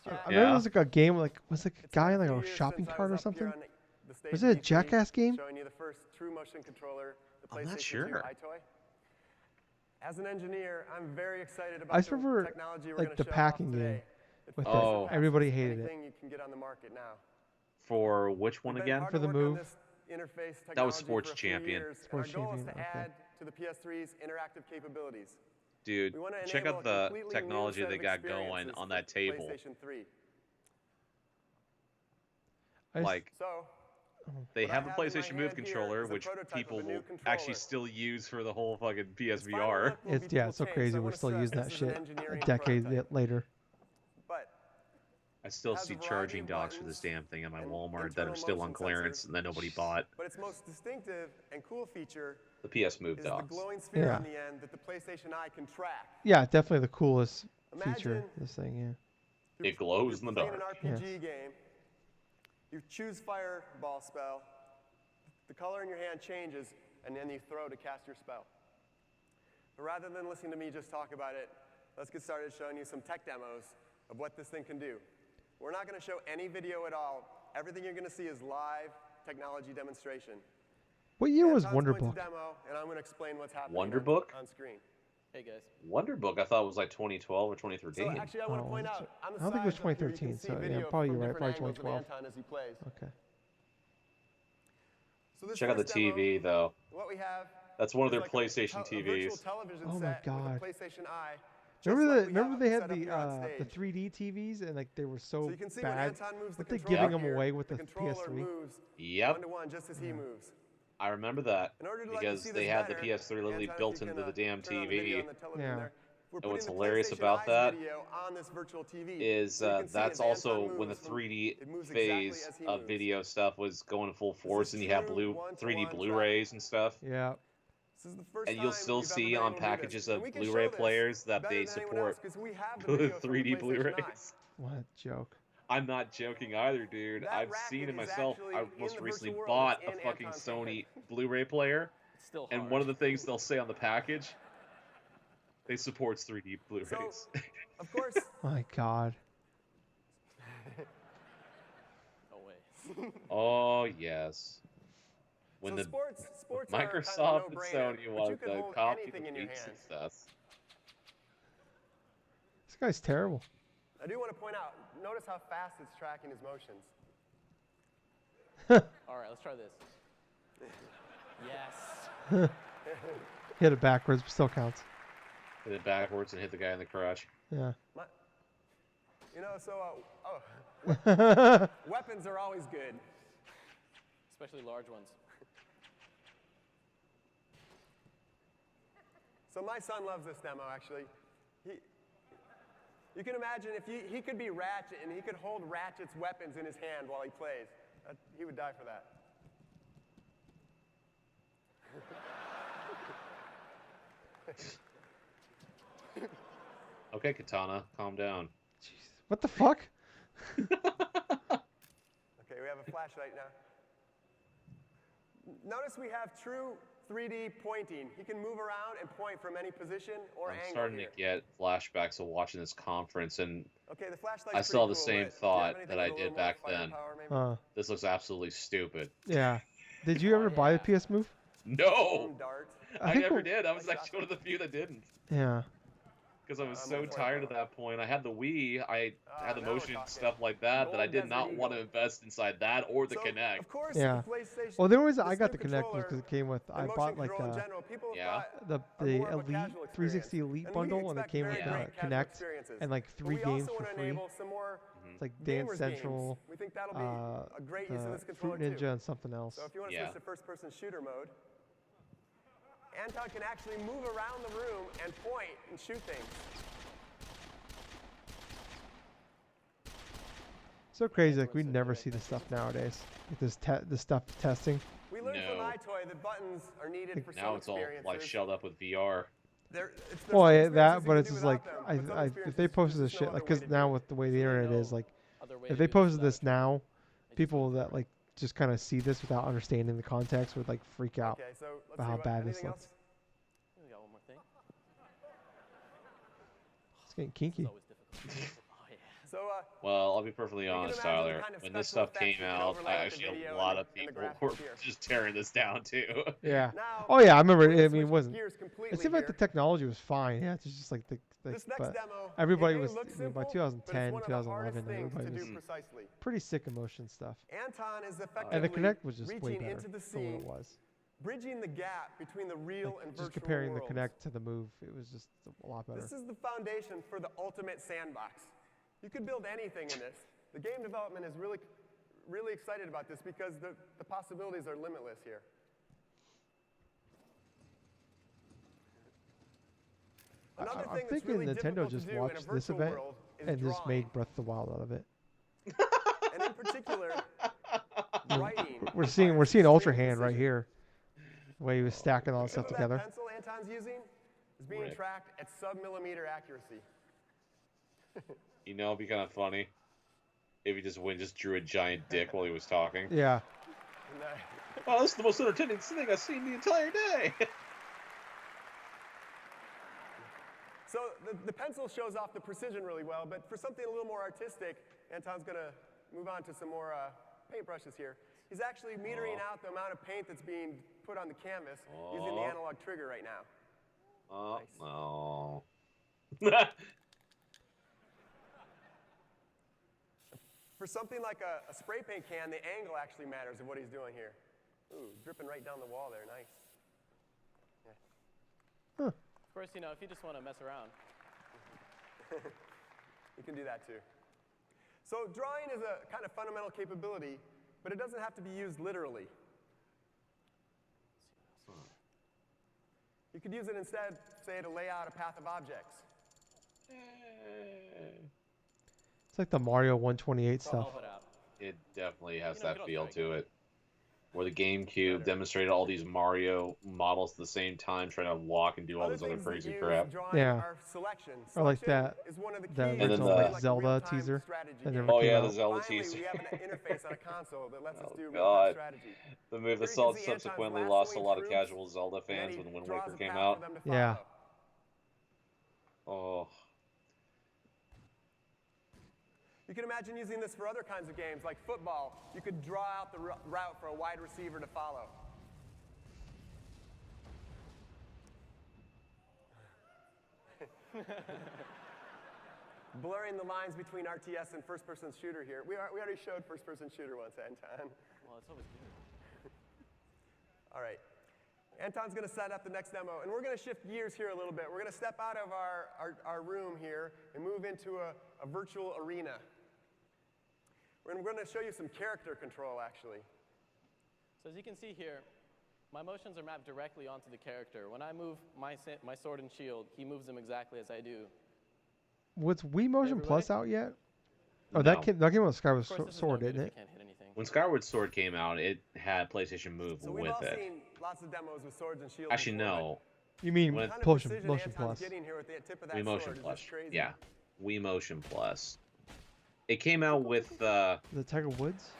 I remember it was like a game like was it a guy in like a shopping cart or something? Was it a Jackass game?
Showing you the first true motion controller, the
I'm
PlayStation
not
2
sure.
iToy. As an engineer, I'm very excited about
I
the
remember
technology we're
like
going
the
to show
packing
off
game.
today.
With
Oh.
everybody hated it.
Anything you can get on the market now.
For which one
We've been
again?
hard
For
to
the
work on
Move.
this interface
That was
technology
Sports
for a few
Champion.
years, and
Sports
our goal is
Champion,
to
okay.
add to the PS3's interactive capabilities.
Dude,
We wanna
check
enable
out
a
the
completely new
technology
set
they
of
got going
experiences
on
for
that table.
PlayStation 3.
Like,
So,
they
what I
have the
have in my
PlayStation Move
hand here
controller,
is a
which
prototype of
people
a new
will actually
controller.
still use for the whole fucking
Its final
PSVR.
look will be
It's so
changed,
crazy.
so I
We're
wanna
still
stress
using that
this is an
shit a
engineering
decade
prototype.
later.
But
I still
has a
see
variety
charging
of
docks for this
buttons
damn thing on my
and
Walmart that
internal
are still on
motion
clearance
sensors.
and that nobody bought.
But its most distinctive and cool feature
The PS Move
is the
docks.
glowing sphere
Yeah.
on the end that the PlayStation Eye can track.
Yeah, definitely the coolest feature.
Imagine
This thing, yeah.
It glows in the
Playing
dark.
an RPG game, you choose Fireball spell, the color in your hand changes, and then you throw to cast your spell. But rather than listening to me just talk about it, let's get started showing you some tech demos of what this thing can do. We're not going to show any video at all. Everything you're going to see is live technology demonstration.
What year was
Anton's going
Wonderbook?
to demo, and I'm going to explain what's happening
Wonderbook?
on screen. Hey guys.
Wonderbook, I thought was like 2012 or
So
2013.
actually, I want to
Oh,
point
that's-
out on the
I don't think it was
sides up here, you
2013,
can see
so, yeah,
video
probably
from
you're right,
different
probably
angles of
2012.
Anton as he plays.
Okay.
So this
Check out the
first demo,
TV though.
what we have
That's one of their
It's like
PlayStation
a virtual
TVs.
television
Oh my
set
God.
with a PlayStation Eye.
Remember they had the 3D TVs and like they were so
you can see
bad.
when Anton moves the
Weren't they
controller
giving them
here,
away with
the
the
controller
PS3?
moves
Yep.
1 to 1 just as he moves.
I remember that
In order to let you
because
see
they
this
had
better,
the PS3 literally
Anton, if
built
you
into
can,
the damn
turn on the video
TV.
on the television there. We're
And what's
putting the
hilarious
PlayStation
about
Eye's
that
video on this virtual TV.
is
So you can see
that's
as Anton
also when the
moves from-
3D
it moves exactly
phase
as he
of
moves.
video stuff was going full
This
force,
is
and you have
true 1-to-1
3D Blu-rays and stuff.
Yeah.
This is the first
And you'll
time
still
we've ever
see
been
on
able to do
packages
this. And
of
we can
Blu-ray
show this
players that
better
they
than anyone else
support
'cause we have the video from the
3D
PlayStation
Blu-rays.
What a joke.
I'm not joking either, dude.
That
I've
racket
seen it
is
myself.
actually
I
in
most
the
recently
virtual world.
bought
It's
a
in
fucking
Anton's
Sony Blu-ray player,
Still
and
hard.
one of the things they'll say on the package, they supports 3D Blu-rays.
So, of course.
My God.
No way.
Oh yes. When
So
the
sports are kind of a
Microsoft and
no-brainer,
Sony
but you
wanted
can
to
hold
copy
anything
the
in your
beats and
hands.
stuff.
This guy's terrible.
I do want to point out, notice how fast it's tracking his motions.
All right, let's try this. Yes.
Hit it backwards, but still counts.
Hit it backwards and hit the guy in the crotch.
Yeah.
You know, so weapons are always good.
Especially large ones.
So my son loves this demo, actually. You can imagine if he could be Ratchet and he could hold Ratchet's weapons in his hand while he plays. He would die for that.
Okay, Katana, calm down.
Jesus. What the fuck?
Okay, we have a flashlight now. Notice we have true 3D pointing. He can move around and point from any position or
I'm
angle
starting
here.
to get flashbacks of watching this conference, and
Okay, the flashlight's
I still have the
pretty
same
cool, but do you have
thought
anything
that I
with a
did
little
back
more
then.
firepower, maybe?
This looks absolutely stupid.
Yeah. Did you ever buy the PS Move?
No!
Dart.
I
think
never
we'll-
did. I was actually one of the few that didn't.
Yeah.
Because I was so tired at that point. I had the Wii, I had the motion and stuff like that, that I did not want to invest inside that or the Kinect.
Of course,
Yeah.
the PlayStation,
Well, the only reason I
this
got
new
the Kinect was
controller,
because it came with. I
motion
bought like
control in general, people
Yeah.
the
are more of a
Elite
casual
360 Elite
and we
bundle, and it
expect
came
very
with
great casual
Kinect
experiences.
and like
But
3
we
games
also
for
want to
free.
enable some more
It's like Dance
gamers
Central,
games. We think that'll be a great use of this controller
Fruit Ninja,
too.
and something else.
So if you want to switch to first-person shooter mode, Anton can actually move around the room and point and shoot things.
So crazy, like we never see this stuff nowadays. Like this stuff testing.
We learned from iToy that buttons are needed for
Now
some
it's all
experiences.
like shelled up with VR.
Well, yeah, that, but it's just like if they posted this shit, like, cause now with the way the internet is, like, if they posted this now, people that like just kind of see this without understanding the context would like freak out
Okay, so let's
about
see
how
what,
bad this
anything
looks.
else?
We got one more thing.
It's getting kinky.
So,
Well, I'll be perfectly honest,
imagine the
Tyler.
kind of
When this
special
stuff
effects you
came
can
out,
overlay
I
with the
actually
video
a lot
and
of
the
people
graphics
were
here.
just tearing this down too.
Yeah.
Now,
Oh yeah, I remember.
we're gonna
I mean, it
switch
wasn't.
gears completely
It seemed like the
here.
technology was fine. Yeah, it's just like the.
This next
but
demo,
everybody
it may
was.
look
I mean, by
simple, but it's
2010,
one of the hardest
2011,
things to
everybody
do
was
precisely.
pretty sick of motion stuff.
Anton is effectively
And the Kinect was just way
reaching
better
into the
for what
scene,
it was.
bridging the gap between the real and virtual
Just comparing
worlds.
the Kinect to the Move, it was just a lot better.
This is the foundation for the ultimate sandbox. You could build anything in this. The game development is really excited about this because the possibilities are limitless here. Another
I'm
thing that's
thinking
really
Nintendo
difficult to
just
do in a
watched this
virtual
event
world is
and just
drawing.
made Breath of the Wild out of it.
And in particular, writing.
We're seeing Ultra Hand right here, the way he was stacking all that stuff
That
together.
pencil Anton's using is being
Rip.
tracked at sub-millimeter accuracy.
You know, it'd be kind of funny if he just drew a giant dick while he was talking.
Yeah.
And,
Oh, this is the most entertaining thing I've seen the entire day.
So the pencil shows off the precision really well, but for something a little more artistic, Anton's going to move on to some more paintbrushes here. He's actually metering out the amount of paint that's being put on the canvas using the analog trigger right now.
Oh, no.
For something like a spray paint can, the angle actually matters of what he's doing here. Ooh, dripping right down the wall there, nice.
Of course, you know, if you just want to mess around.
You can do that too. So drawing is a kind of fundamental capability, but it doesn't have to be used literally. You could use it instead, say, to lay out a path of objects.
It's like the Mario 128 stuff.
It definitely has that feel to it. Where the GameCube demonstrated all these Mario models at the same time, trying to walk and do all this other crazy crap.
Yeah. Or like that original
the
Zelda teaser.
Oh yeah, the Zelda
Finally,
teaser.
we have an interface on a console that lets us do real-time
God.
strategy.
The move that subsequently lost a lot of casual Zelda fans when Wind Waker came out.
Yeah.
Oh.
You can imagine using this for other kinds of games, like football. You could draw out the route for a wide receiver to follow. Blurring the lines between RTS and first-person shooter here. We already showed first-person shooter once, Anton.
Well, it's always good.
All right. Anton's going to set up the next demo, and we're going to shift gears here a little bit. We're going to step out of our room here and move into a virtual arena. We're going to show you some character control, actually.
So as you can see here, my motions are mapped directly onto the character. When I move my sword and shield, he moves them exactly as I do.
Was Wii Motion Plus out yet? Oh,
No.
that came out with Skyward Sword, didn't it?
When Skyward Sword came out, it had PlayStation Move
So we've
with
all
it.
seen lots of demos with swords and shields.
Actually,
before,
no.
You mean
When-
Motion
Anton's
Plus?
getting here with the tip of that
Wii Motion
sword is
Plus.
just crazy.
Yeah, Wii Motion Plus. It came out with
The Tiger Woods?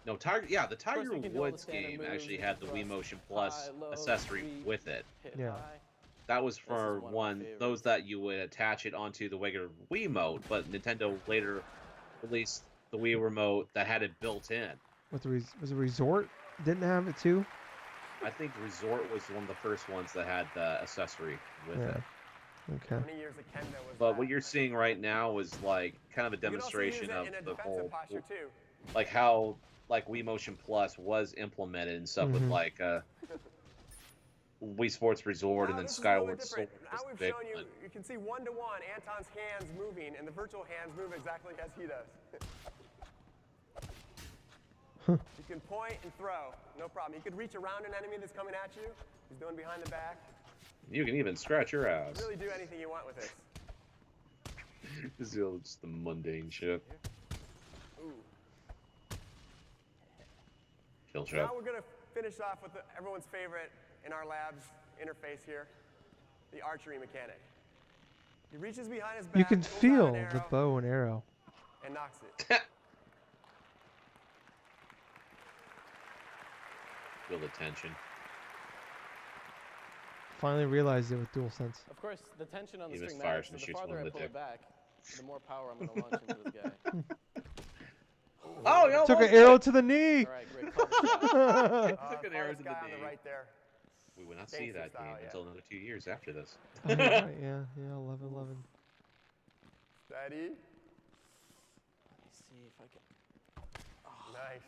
no Tiger. Yeah, the Tiger
you can do all the
Woods
standard
game
moves,
actually
you
had the
can
Wii
thrust
Motion Plus
high, low,
accessory
sweep,
with it.
hit
Yeah.
high.
That was for
one of my
one
favorites.
those that you would attach it onto the regular Wiimote, but Nintendo later released the Wii remote that had it built in.
Was it Resort? Didn't have it too?
I think Resort was one of the first ones that had the accessory with
Yeah.
it.
Okay.
How many years of Kendo was
But
that?
what you're seeing right now is like kind of a
You can also use
demonstration
it
of
in a
the
defensive
whole,
posture too.
like how like Wii Motion Plus was implemented and stuff with
Mhm.
like Wii Sports Resort and
Now
then
this is a little bit
Skyward Sword
different.
was
Now
the
we've
big
shown you,
one.
you can see one-to-one Anton's hands moving, and the virtual hands move exactly as he does. You can point and throw, no problem. You could reach around an enemy that's coming at you. He's doing behind the back.
You can even scratch your
You
ass.
can really do anything you want with this.
This is just the mundane shit.
Ooh.
Kill
So
shot.
now we're going to finish off with everyone's favorite in our lab's interface here, the archery mechanic. He reaches behind his back,
You can
pulls out
feel
an
the
arrow,
bow and arrow.
and knocks it.
Feel the tension.
Finally realized it with DualSense.
Of course, the tension on the
He
string
misfires
matters.
and
So the
shoots one
farther
in
I
the
pull
dick.
it back, the more power I'm going to launch into this guy.
Oh, yo,
Took an arrow to the knee.
All right, great. Clever shot.
Took an arrow to the
guy on
knee.
the right there.
We will not see
Gangster
that
style,
game
yeah.
until another 2 years after this.
Oh, right, yeah, 11.
Steady.
Let me see if I can.
Nice.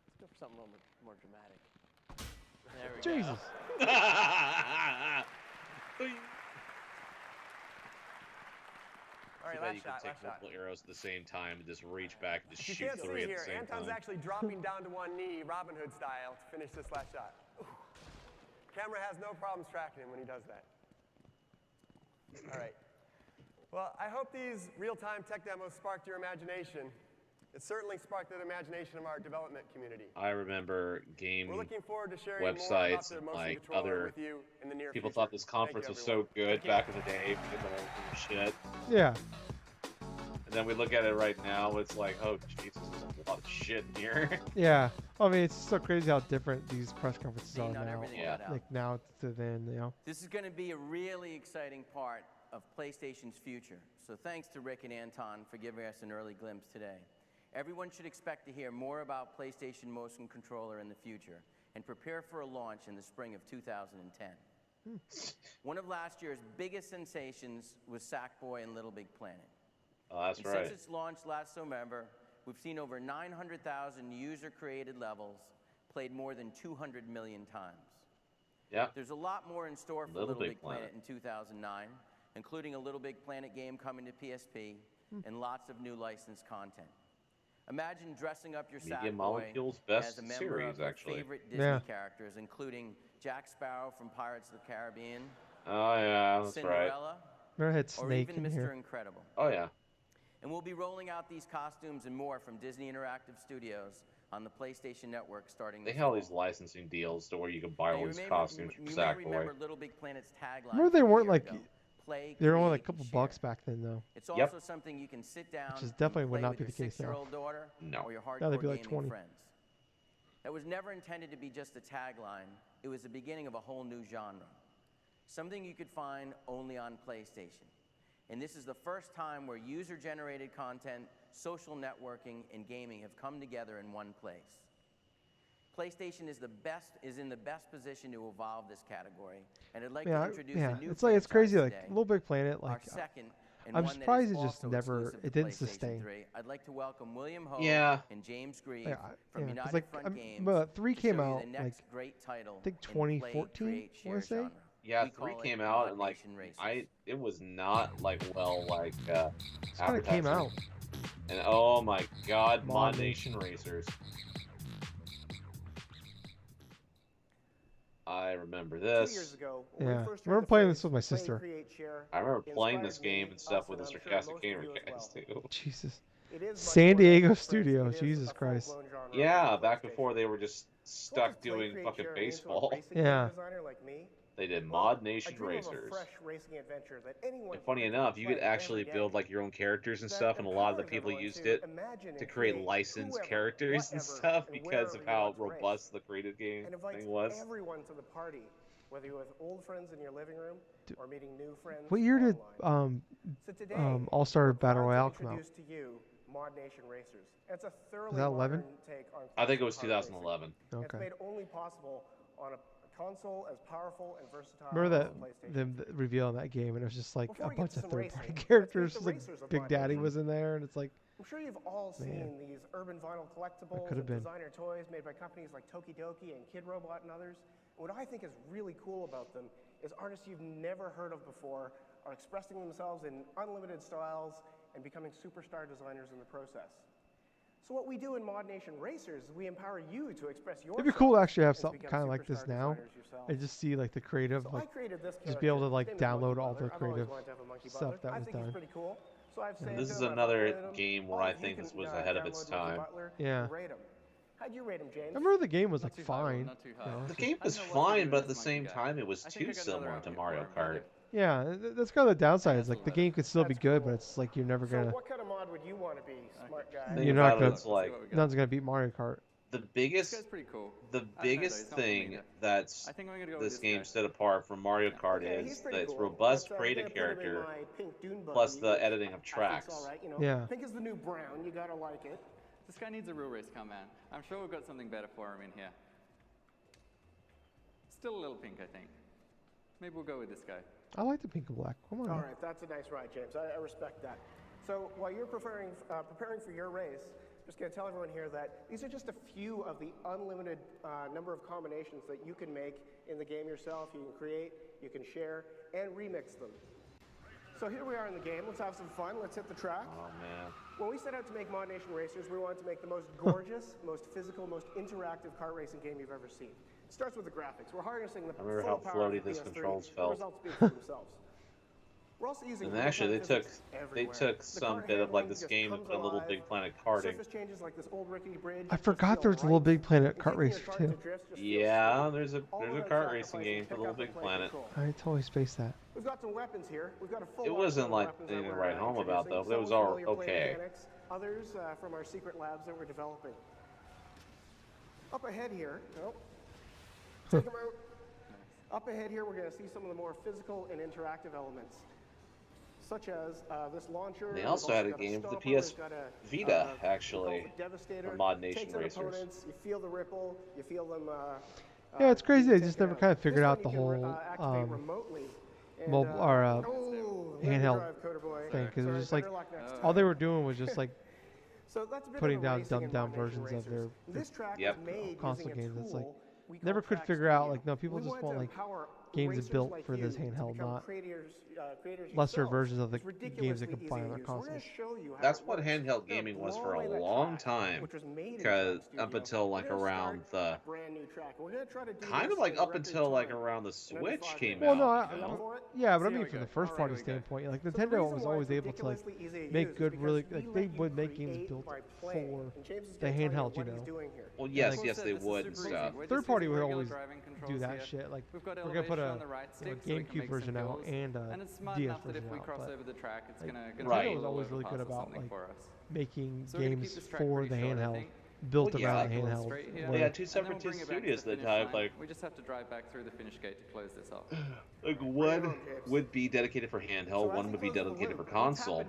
Let's go for something a little bit more dramatic. There we
Jesus.
All right,
Too bad
last
you can
shot,
take
last shot.
multiple arrows at the same time and just reach back and just
You
shoot
can't see
three at
here.
the same
Anton's
time.
actually dropping down to one knee, Robin Hood style, to finish this last shot. Ooh. Camera has no problems tracking him when he does that. All right. Well, I hope these real-time tech demos sparked your imagination. It certainly sparked the imagination of our development community.
I remember game
We're looking forward to sharing more about
websites
the
and
motion
like
controller
other
with you in the near
people
future.
thought this
Thank you,
conference was
everyone.
so good back in the day because of all the shit.
Yeah.
And then we look at it right now, it's like, oh Jesus, there's a lot of shit in here.
Yeah. I mean, it's so crazy how different these press conferences
See,
are
not
now.
everything
Yeah.
got out.
Like now to then, you know.
This is going to be a really exciting part of PlayStation's future. So thanks to Rick and Anton for giving us an early glimpse today. Everyone should expect to hear more about PlayStation Motion Controller in the future and prepare for a launch in the spring of 2010. One of last year's biggest sensations was Sackboy and Little Big Planet.
Oh, that's
And
right.
since its launch last November, we've seen over 900,000 user-created levels, played more than 200 million times.
Yep.
There's a lot more in store for Little Big Planet in 2009, including a Little Big Planet game coming to PSP and lots of new licensed content. Imagine dressing up your
Media
Sackboy
Molecule's
as
best
a member
series,
of your
actually.
favorite Disney characters, including Jack Sparrow from Pirates of the Caribbean,
Oh yeah, that's
Cinderella,
Remember I had
or
Snake
even
in
Mr.
here.
Incredible.
Oh yeah.
And we'll be rolling out these costumes and more from Disney Interactive Studios on the PlayStation Network starting
They
this
have all
fall.
these licensing deals to where you can buy
Now,
all
you
these
may-
costumes from
You may
Sackboy.
remember Little Big Planet's tagline.
Remember they
from a
weren't
year
like
ago. Play,
they were only
create,
like a couple bucks back then though.
It's also something you can sit down
Which is definitely
and
would
play
not
with
be
your
the case now.
6-year-old daughter
No.
or your hardcore
Now they'd be like
gaming
20.
friends. That was never intended to be just a tagline. It was the beginning of a whole new genre. Something you could find only on PlayStation. And this is the first time where user-generated content, social networking, and gaming have come together in one place. PlayStation is in the best position to evolve this category, and I'd like to introduce a new
it's like it's crazy.
franchise
Like
today,
Little Big Planet.
our
Like
second, and
I'm
one that is
surprised it just
also
never
exclusive to
it didn't
PlayStation
sustain.
3. I'd like to welcome William Ho
Yeah.
and James Grieve
Yeah,
from
yeah, 'cause,
United
like,
Front Games.
but 3
to
came
show you
out,
the next
like,
great title
I think
in play,
2014,
create,
I wanna
share
say.
genre.
Yeah,
We
3
call it
came out and
Mod
like
Nation Racers.
it was not like well like
This kind of came
advertised.
out.
And oh my god,
Mod
Mod Nation Racers. I remember
2 years
this.
ago, when
Yeah,
we
I
first heard
remember
the
playing
phrase
this with my
play,
sister.
create, share,
I remember
it
playing this
inspired
game
me,
and stuff
us,
with the
and I'm sure
sarcastic
most of
gamer
you as
guys
well.
too.
Jesus.
It is much
San
more than
Diego
just a phrase,
Studios.
it is
Jesus
a
Christ.
full-blown genre
Yeah,
on
back
PlayStation.
before they were just
So what does
stuck
play,
doing
create,
fucking
share mean to a
baseball.
racing
Yeah.
game designer like me?
They did
Well,
Mod
I
Nation
dream of a
Racers.
fresh racing adventure that anyone
And funny
can
enough, you could
play every
actually
day.
build like your own characters and
That
stuff, and a lot of the
empowers
people
everyone
used
to
it
imagine
to
and
create
create
licensed
whoever,
characters and
whatever,
stuff
and
because of
wherever you
how
want to race.
robust the creative game
And invites
thing was.
everyone to the party, whether you're with old friends in your living room or meeting new friends
What year did
online. So today,
All Star
we're
Battle
proud to
Royale come out?
introduce to you Mod Nation Racers. It's a thoroughly
that 11?
modern take on
I think it was
classic kart racing.
2011.
It's
Okay.
made only possible on a console as powerful and versatile
Remember
as
that
the PlayStation.
them revealing that game, and it was just like
Before
a
we get
bunch
to
of
some
third-party
racing, let's
characters.
meet the
Like
racers of
Big
Mod
Daddy
Nation.
was in there, and it's like
I'm sure you've all seen
Man.
these urban vinyl collectibles
could've
and
been.
designer toys made by companies like Tokidoki and Kid Robot and others. And what I think is really cool about them is artists you've never heard of before are expressing themselves in unlimited styles and becoming superstar designers in the process. So what we do in Mod Nation Racers is we empower you to express your
it'd be cool to actually have something kind of like this now, and just see like the creative,
So I
like
created this
just be able to
character.
like
His name is
download
Monkey
all the
Butler. I've always
creative
wanted to have a monkey
stuff
butler.
that
I
was
think he's
done.
pretty cool. So I've saved
This is
him, I've
another
uploaded him.
game where
All
I
of you
think
can,
this was ahead of its
download Monkey
time.
Butler
Yeah.
and rate him. How'd you rate him, James?
I remember the game was
Not
like
too high, bro,
fine.
not too high.
you know,
The
it's
game
I
was
don't know what to
fine,
do
but
with
at the
this
same
monkey guy.
time, it was
I think
too
I got another
similar
out
to
here
Mario
for him.
Kart.
Yeah, that's kind of the downside. Is
That's
like the
a
game could still be
That's
good,
cool.
but it's like you're never
So
gonna.
what kind of mod would you want to be, smart guy?
Thing
You're not
about it,
gonna.
it's like
None's gonna beat Mario Kart.
the
This
biggest
guy's pretty cool.
the
I don't know, though,
biggest
he's not for me,
thing
though.
that's
I think I'm gonna go with
this
this
game
guy.
set apart from Mario Kart
Okay, he's
is
pretty
that its
cool.
robust
But,
creative
I'm gonna put him in
character
my pink dune
plus
buggy,
the
which
editing of
I think's
tracks.
all right, you know.
Yeah.
Pink is the new brown. You gotta like it.
This guy needs a real race car, man. I'm sure we've got something better for him in here. Still a little pink, I think. Maybe we'll go with this guy.
I like the pink and black. Come on.
All
man.
right, that's a nice ride, James. I respect that. So while you're preparing for your race, I'm just going to tell everyone here that these are just a few of the unlimited number of combinations that you can make in the game yourself. You can create, you can share, and remix them. So here we are in the game. Let's have some fun. Let's hit the track.
Oh man.
When we set out to make Mod Nation Racers, we wanted to make the most gorgeous, most physical, most interactive kart racing game you've ever seen. It starts with the graphics. We're harnessing the
I remember
full
how
power of
floaty
the
this
PS3,
controls
the
felt.
results speak for themselves. We're also using
And actually,
real-time
they took
physics
they
everywhere.
took
The
some
kart
bit of like
handling
this
just
game and
comes
put a Little
alive.
Big Planet karting.
Surface changes like this old rickety bridge
I
just
forgot
feel
there was a Little
right.
Big Planet
And
kart
keeping
racer
your kart
too.
to drift just feels
Yeah,
smooth.
there's a
All
there's a
without
kart racing
sacrificing
game for
pick
Little
up and
Big
play
Planet.
control.
I totally spaced that.
We've got some weapons here. We've got a full
It wasn't like
weapons
anything
that
to
we're
write home about though.
introducing.
But it was
Some
all
with familiar play
okay.
mechanics, others from our secret labs that we're developing. Up ahead here, take 'em out. Up ahead here, we're going to see some of the more physical and interactive elements, such as this launcher.
They
We've
also had a
got
game for the
stopper,
PS
we've got a,
Vita
we call it
actually.
the Devastator.
For Mod Nation
Takes out
Racers.
opponents, you feel the ripple, you feel them.
Yeah, it's crazy.
being
They just
taken
never
out.
kind of
This
figured
one
out
you
the
can,
whole
activate remotely. And,
mobile or
oh, let me
handheld
drive, Coder Boy.
thing, because it
Sorry,
was just like
better luck next
all
time.
they were doing was just like
So that's a bit
putting
of a
down
racing
dumbed
in
down
Mod Nation
versions of
Racers.
their
This track
Yep.
was made
console
using a
games. It's like
tool
we call
never could
Track
figure out
Studio.
like no people
We
just
wanted
want
to
like
empower
games
racers
built
like
for
you
this
to
handheld,
become
not
creators
lesser
yourselves.
versions of the
It's
games that
ridiculously
can
easy
play
to
on their
use. We're going
consoles.
to show you how
That's
it
what
works.
handheld
We're gonna
gaming was
blow
for
away
a
that
long
track,
time.
which was made in
Because
Track
up
Studio.
until
We're
like
gonna
around
start
the
a brand new track. We're going to try to do
kind
this
of like
in
up
record
until like
time
around the
in under
Switch
5
came
minutes.
Well, no,
out.
Are you
You
up
know?
for it?
yeah, but I
See how
mean
we
from
go.
the first
All right,
party
here we go.
standpoint, like
So the
Nintendo
reason
was
why
always
it's
able to like
ridiculously easy to
make
use is
good,
because
really
we
like they
let you
would make games
create
built
by playing.
for
And James is
the
gonna tell you
handheld,
what
you
he's
know.
doing here.
Well,
And,
yes,
like,
yes, they
This is
would and
super
stuff.
easy. We're
third
just
party
using
would
regular
always
driving
do
controls
that
here.
shit. Like
We've got
we're gonna put
elevation
a,
on the right
you know,
stick so we can
GameCube
make
version
some
out
hills.
and
And it's smart
DS
enough that if
version
we
out,
cross
but
over the track, it's
like,
gonna
Right.
be a
Nintendo was
little
always really
overpass
good
or
about
something
like
for us.
making
So we're gonna keep
games
this track
for
pretty
the
short, I
handheld
think.
built
Well,
around
yeah.
the
Cycle it
handheld.
straight here.
They
where-
had two
And then
separate
we'll bring it back to
studios
the
at the
finish
time.
line.
Like
We just have to drive back through the finish gate to close this off.
one would be dedicated for handheld, one would be dedicated for console.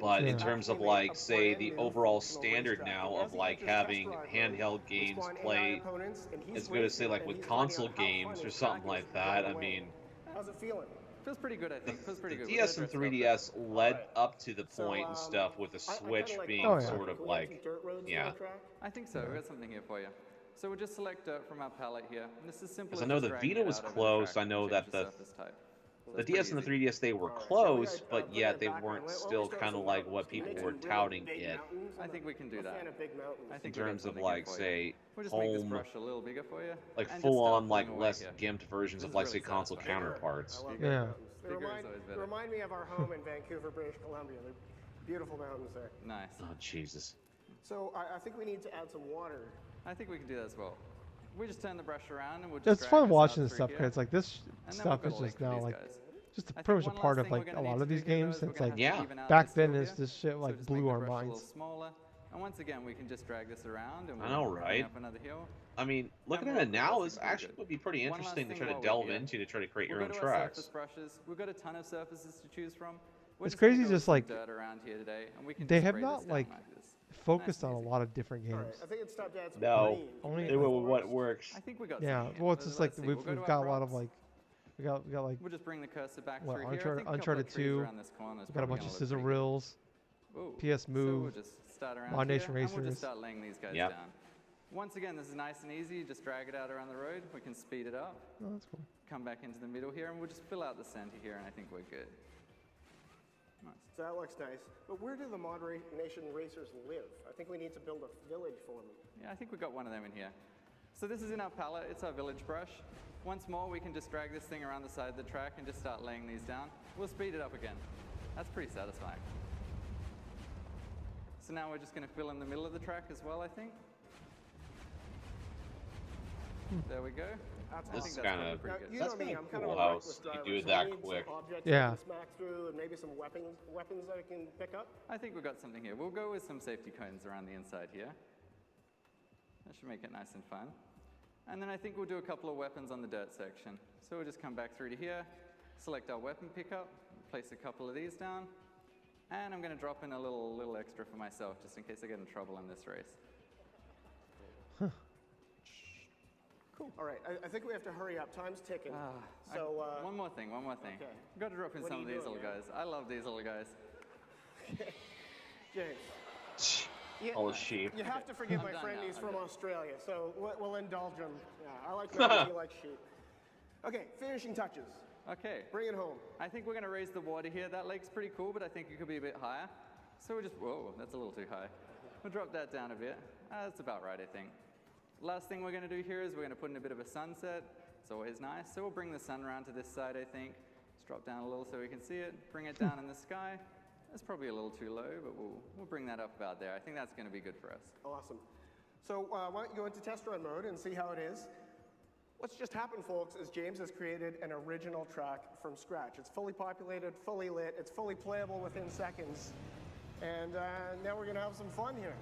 But in terms of like say the overall standard now of like having handheld games play as good as say like with console games or something like that, I mean
How's it feeling?
Feels pretty good, I think. Feels pretty good.
DS and 3DS led up to the point and stuff with the Switch being
Oh, yeah.
sort of like, yeah.
I think so. We got something here for you. So we'll just select dirt from our palette here. And this is simple.
Because I know the Vita was closed. I know that the DS and the 3DS, they were closed, but yet they weren't still kind of like what people were touting it.
I think we can do that. I think
In terms of like, say,
we'll just make this
home,
brush a little bigger for you.
like
and just
full-on,
start
like
pulling away
less
here.
gimped versions
This
of
is
like,
really
say, console
satisfying.
counterparts.
Yeah.
They remind me of our home in Vancouver, British Columbia. They're beautiful mountains there.
Nice.
Oh, Jesus.
So I think we need to add some water.
I think we can do that as well. We just turn the brush around and we'll just
It's
drag
fun
this
watching
out
this
through
stuff
here.
because like this
And then
stuff
we've
is
got a
just
link for
now
these
like
guys.
just
I
pretty
think
much a
one
part
last
of
thing
like
we're
a
gonna
lot
need
of
to
these
do here,
games.
though, is
It's
we're
like
gonna have to even out
back
this
then
hill
is
here.
this shit
So
like
just
blew
make the
our
brush a little
minds.
smaller. And once again, we can just drag this around and
I
we'll
know,
bring
right?
up another hill.
I mean, looking at it now, this actually would be pretty interesting to try to delve into to try to create your own
We'll go to our surface
tracks.
brushes. We've got a ton of surfaces to choose from. We're
It's
just gonna
crazy
go with
just
some
like
dirt around here today, and we can
they
just
have
spray this
not
down
like
this.
focused on a lot of different games.
I think it's time to add some
No,
green.
Only
it will what works.
I think we got
Yeah,
something here.
well it's just like
Let's see.
we've
We'll go to
got
our
a lot of
props.
like we got like
We'll just bring the cursor back
what
through here. I think a couple of
Uncharted
trees
2.
around this corner is
We got a
probably
bunch of
gonna
scissor
look pretty good.
reels,
Ooh.
PS
So
Move,
we'll just start around
Mod
here,
Nation
and we'll
Racers.
just start laying these guys
Yep.
down. Once again, this is nice and easy. Just drag it out around the road. We can speed it up.
Oh, that's cool.
Come back into the middle here, and we'll just fill out the center here, and I think we're good. Nice.
So that looks nice. But where do the Mod Nation racers live? I think we need to build a village for them.
Yeah, I think we've got one of them in here. So this is in our palette. It's our village brush. Once more, we can just drag this thing around the side of the track and just start laying these down. We'll speed it up again. That's pretty satisfying. So now we're just going to fill in the middle of the track as well, I think. There we go.
This is
that's
kind
probably
of
pretty good.
You
that's
know me,
kind
I'm
of
kind
cool
of a
how
reckless driver,
you do it
so I
that
need
quick.
Some objects
Yeah.
I can smack through and maybe some weapons that I can pick up.
I think we've got something here. We'll go with some safety cones around the inside here. That should make it nice and fun. And then I think we'll do a couple of weapons on the dirt section. So we'll just come back through to here, select our weapon pickup, place a couple of these down, and I'm going to drop in a little extra for myself just in case I get in trouble in this race.
Cool. All right, I think we have to hurry up. Time's ticking.
One more thing.
Okay.
We've got to drop in
What are
some of
you
these
doing,
little
man?
guys. I love these little guys.
James.
All the sheep.
You have to forgive
I'm
my
done
friend.
now.
He's
I'm
from
done.
Australia, so we'll indulge him. Yeah, I like mountains, he likes sheep. Okay, finishing touches.
Okay.
Bring it home.
I think we're going to raise the water here. That lake's pretty cool, but I think it could be a bit higher. So we'll just, whoa, that's a little too high. We'll drop that down a bit. That's about right, I think. Last thing we're going to do here is we're going to put in a bit of a sunset. It's always nice. So we'll bring the sun around to this side, I think. Just drop down a little so we can see it. Bring it down in the sky. That's probably a little too low, but we'll bring that up about there. I think that's going to be good for us.
Awesome. So why don't you go into test run mode and see how it is. What's just happened, folks, is James has created an original track from scratch. It's fully populated, fully lit, it's fully playable within seconds. And now we're going to have some fun here.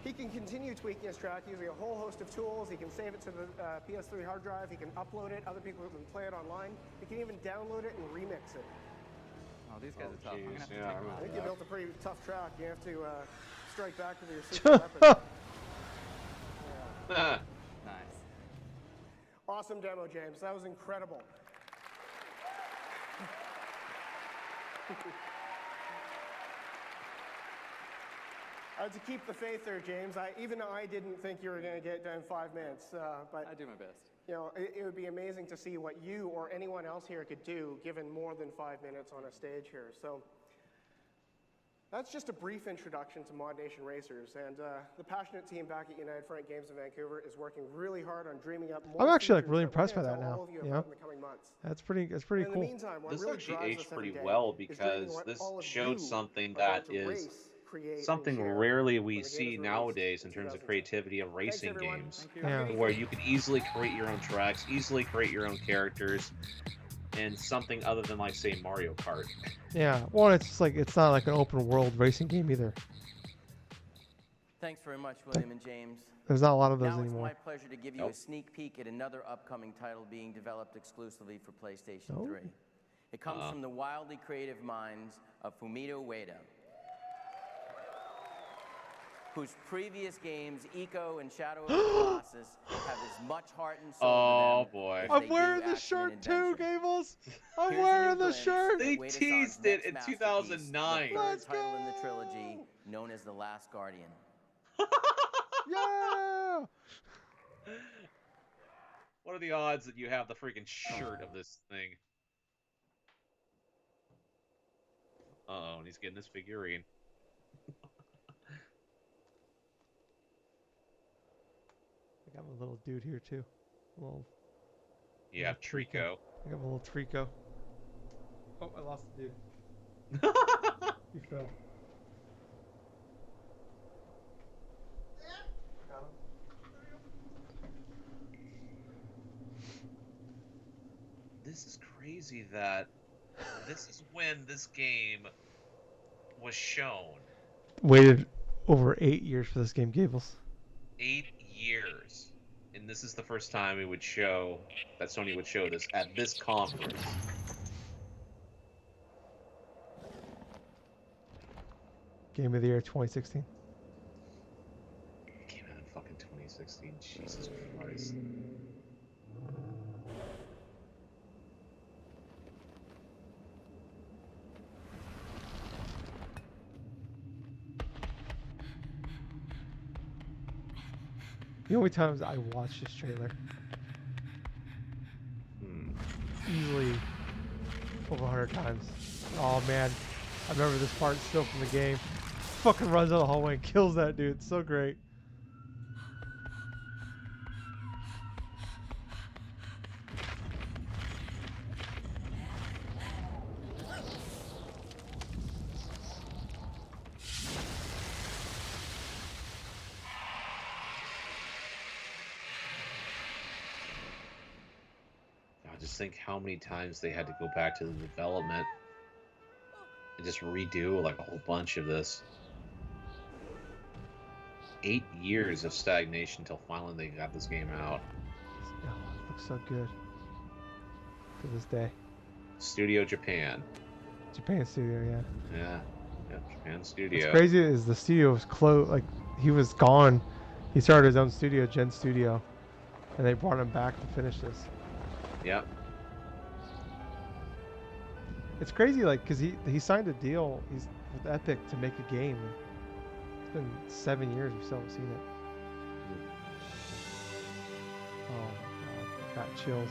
He can continue tweaking his track using a whole host of tools. He can save it to the PS3 hard drive. He can upload it. Other people can play it online. He can even download it and remix it.
Oh, these guys are tough. I'm going to have to
yeah,
take them
I
out.
think you built a pretty tough track. You have to strike back with your secret weapon.
Nice.
Awesome demo, James. That was incredible. To keep the faith there, James, even I didn't think you were going to get done in 5 minutes. But
I do my best.
You know, it would be amazing to see what you or anyone else here could do given more than 5 minutes on a stage here. So that's just a brief introduction to Mod Nation Racers, and the passionate team back at United Front Games in Vancouver is working really hard on dreaming up more.
I'm actually like
features
really
that we're
impressed by
gonna
that
tell
now.
all of you
You
about
know,
in the coming months.
that's pretty
And
cool.
in the meantime, what
This
really
actually
drives
aged
us every
pretty
day
well
is dreaming
because
what
this
all of
showed
you
something
are going
that
to
is
race, create,
something
and share
rarely we
when the game
see
is released
nowadays in
in
terms of
2010.
creativity of
Thanks,
racing
everyone.
games.
Have a good
Where
evening.
you can easily create your own tracks, easily create your own characters, and something other than, like, say, Mario Kart.
Yeah. Well, it's just like it's not like an open world racing game either.
Thanks very much, William and James.
There's not a lot of those
now
anymore.
It's my pleasure to give you a sneak peek at another upcoming title being developed exclusively for PlayStation 3. It comes from the wildly creative minds of Fumito Ueda, whose previous games, Eco and Shadow of the Colossus, have as much heart and soul to them
boy.
as
I'm
they do
wearing the
action and
shirt too,
adventure.
Gables. I'm
Here's a
wearing
new
the
glimpse
shirt.
They
Ueda-san's
teased it
next
in
masterpiece,
2009.
the third title in the trilogy, known as The Last Guardian.
Yeah.
What are the odds that you have the freaking shirt of this thing? Uh-oh, and he's getting his figurine.
I got my little dude here too.
Yeah, Trico.
I got my little Trico. Oh, I lost the dude. He fell.
This is crazy that this is when this game was shown.
Waited over 8 years for this game, Gables.
8 years. And this is the first time it would show, that Sony would show this at this conference.
Game of the year 2016.
It came out in fucking 2016. Jesus Christ.
The only times I watched this trailer, easily over 100 times. Oh man, I remember this part still from the game. Fucking runs down the hallway and kills that dude. So great.
Just think how many times they had to go back to the development and just redo like a whole bunch of this. 8 years of stagnation until finally they got this game out.
Oh, it looks so good. To this day.
Studio Japan.
Japan studio, yeah.
Yeah, Japan studio.
What's crazy is the studio was closed. Like he was gone. He started his own studio, Gen Studio, and they brought him back to finish this.
Yep.
It's crazy, like, because he signed a deal with Epic to make a game. It's been 7 years, we still haven't seen it. Oh my god, I got chills.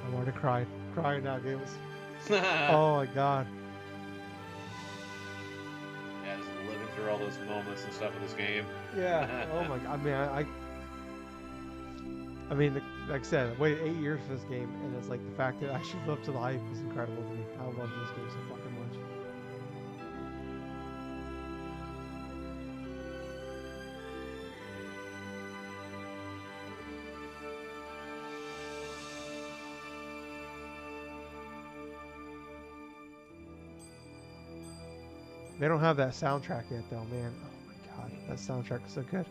I'm already crying now, Gables. Oh my god.
Yeah, just living through all those moments and stuff in this game.
Yeah. Oh my god. I mean, like I said, I waited 8 years for this game, and it's like the fact that I actually lived up to the hype is incredible to me. I love this game so fucking much. They don't have that soundtrack yet, though, man. Oh my god, that soundtrack is so good.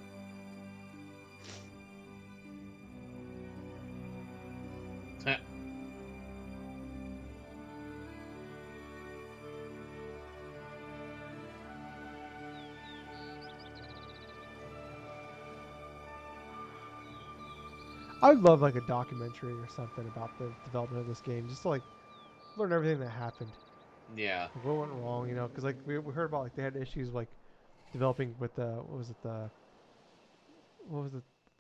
I'd love like a documentary or something about the development of this game, just to like learn everything that happened.
Yeah.
Like, what went wrong, you know? Because like we heard about like they had issues like developing with the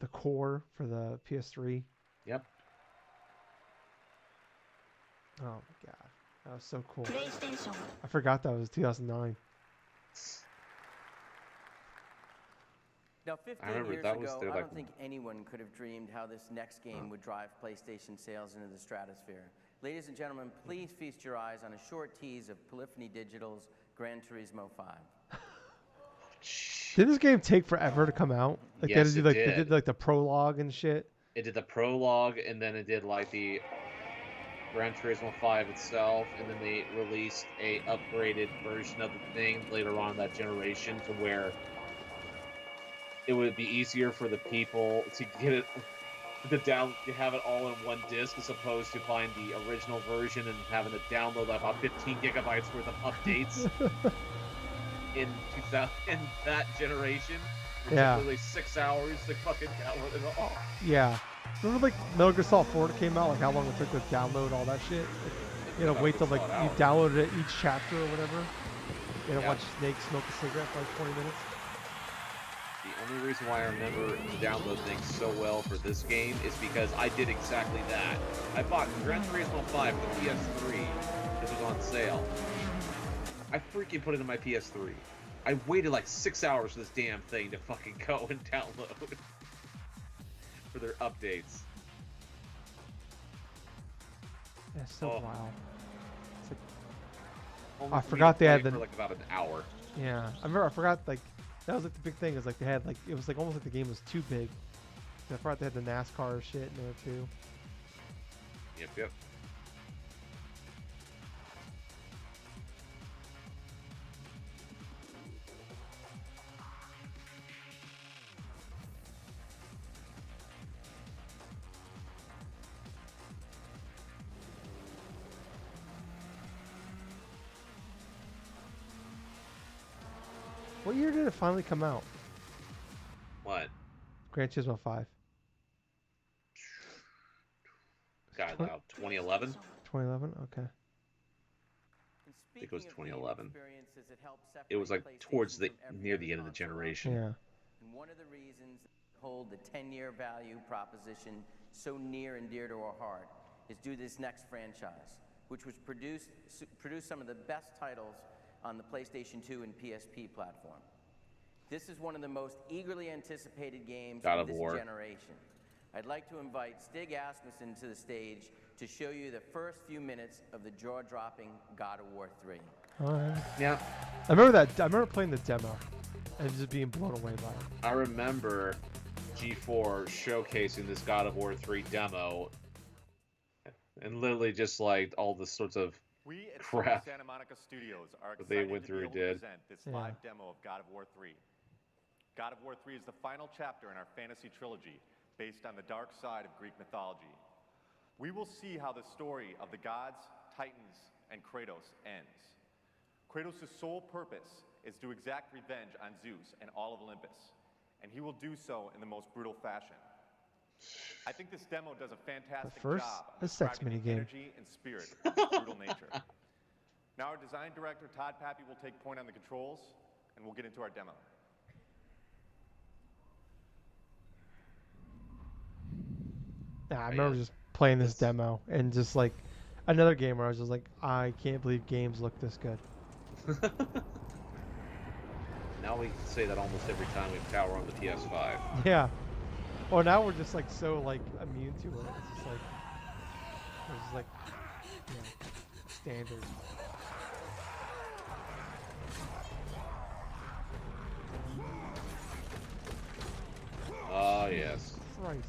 the core for the PS3.
Yep.
Oh my god, that was so cool. I forgot that was 2009.
Now, 15
remember
years
that was
ago,
their,
I
like-
don't think anyone could have dreamed how this next game would drive PlayStation sales into the stratosphere. Ladies and gentlemen, please feast your eyes on a short tease of Polyphony Digital's Gran Turismo 5.
Did this game take forever to come out? Like
Yes,
they
it
did like the prologue and shit.
It did the prologue, and then it did like the Gran Turismo 5 itself, and then they released a upgraded version of the thing later on in that generation to where it would be easier for the people to get it to have it all in one disc as opposed to buying the original version and having to download about 15 gigabytes worth of updates in that generation. It
Yeah.
took literally 6 hours to fucking download it all.
Yeah. Remember like Metal Gear Solid 4 came out, like how long it took to download all that shit? Like, you know, wait till like you downloaded it each chapter or whatever. You know, watch Snake smoke a cigarette for like 20 minutes.
The only reason why I remember the download things so well for this game is because I did exactly that. I bought Gran Turismo 5 for the PS3. It was on sale. I freaking put it in my PS3. I waited like 6 hours for this damn thing to fucking go and download for their updates.
Yeah, it's so wild. It's like,
Only
I
for me
forgot
to
they
play
had the
for like about an hour.
Yeah, I forgot like that was like the big thing is like they had like it was like almost like the game was too big. I forgot they had the NASCAR shit in there too.
Yep.
What year did it finally come out?
What?
Gran Turismo 5.
God, wow, 2011?
2011? Okay.
I think it was 2011. It was like towards the near the end of the generation.
Yeah.
And one of the reasons that hold the 10-year value proposition so near and dear to our heart is due to this next franchise, which was produced some of the best titles on the PlayStation 2 and PSP platform. This is one of the most eagerly anticipated games of this generation. I'd like to invite Stig Asmussen to the stage to show you the first few minutes of the jaw-dropping God of War 3.
All right.
Yeah.
I remember playing the demo and just being blown away by it.
I remember G4 showcasing this God of War 3 demo and literally just like all the sorts of crap
Santa Monica Studios are
that they
excited
went
to be
through
able
and
to
did.
present this live demo of God of War 3. God of War 3 is the final chapter in our fantasy trilogy based on the dark side of Greek mythology. We will see how the story of the gods, titans, and Kratos ends. Kratos' sole purpose is to exact revenge on Zeus and all of Olympus, and he will do so in the most brutal fashion. I think this demo does a fantastic job of describing the energy and spirit of this brutal nature. Now our design director, Todd Pappy, will take point on the controls, and we'll get into our demo.
Yeah, I remember just playing this demo and just like another game where I was just like, I can't believe games look this good.
Now we can say that almost every time we power on the PS5.
Yeah. Well, now we're just like so like immune to it. It's just like you know, standard.
Oh yes.
Christ.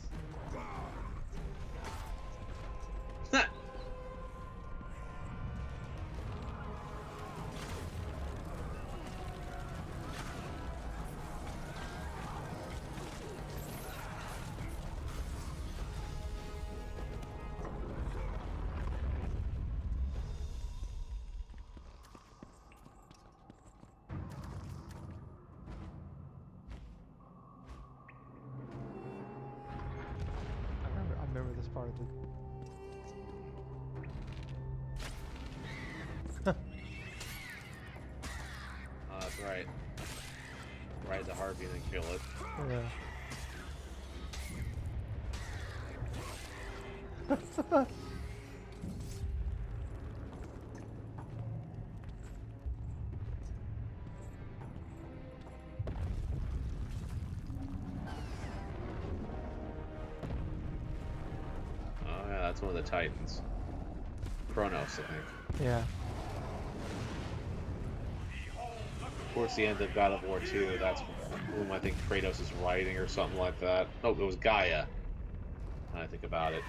retarded.
That's right. Ride the heartbeat and kill it.
Yeah.
Oh yeah, that's one of the Titans. Kronos, I think.
Yeah.
Towards the end of God of War 2, that's whom I think Kratos is riding or something like that. Oh, it was Gaia. When I think about it.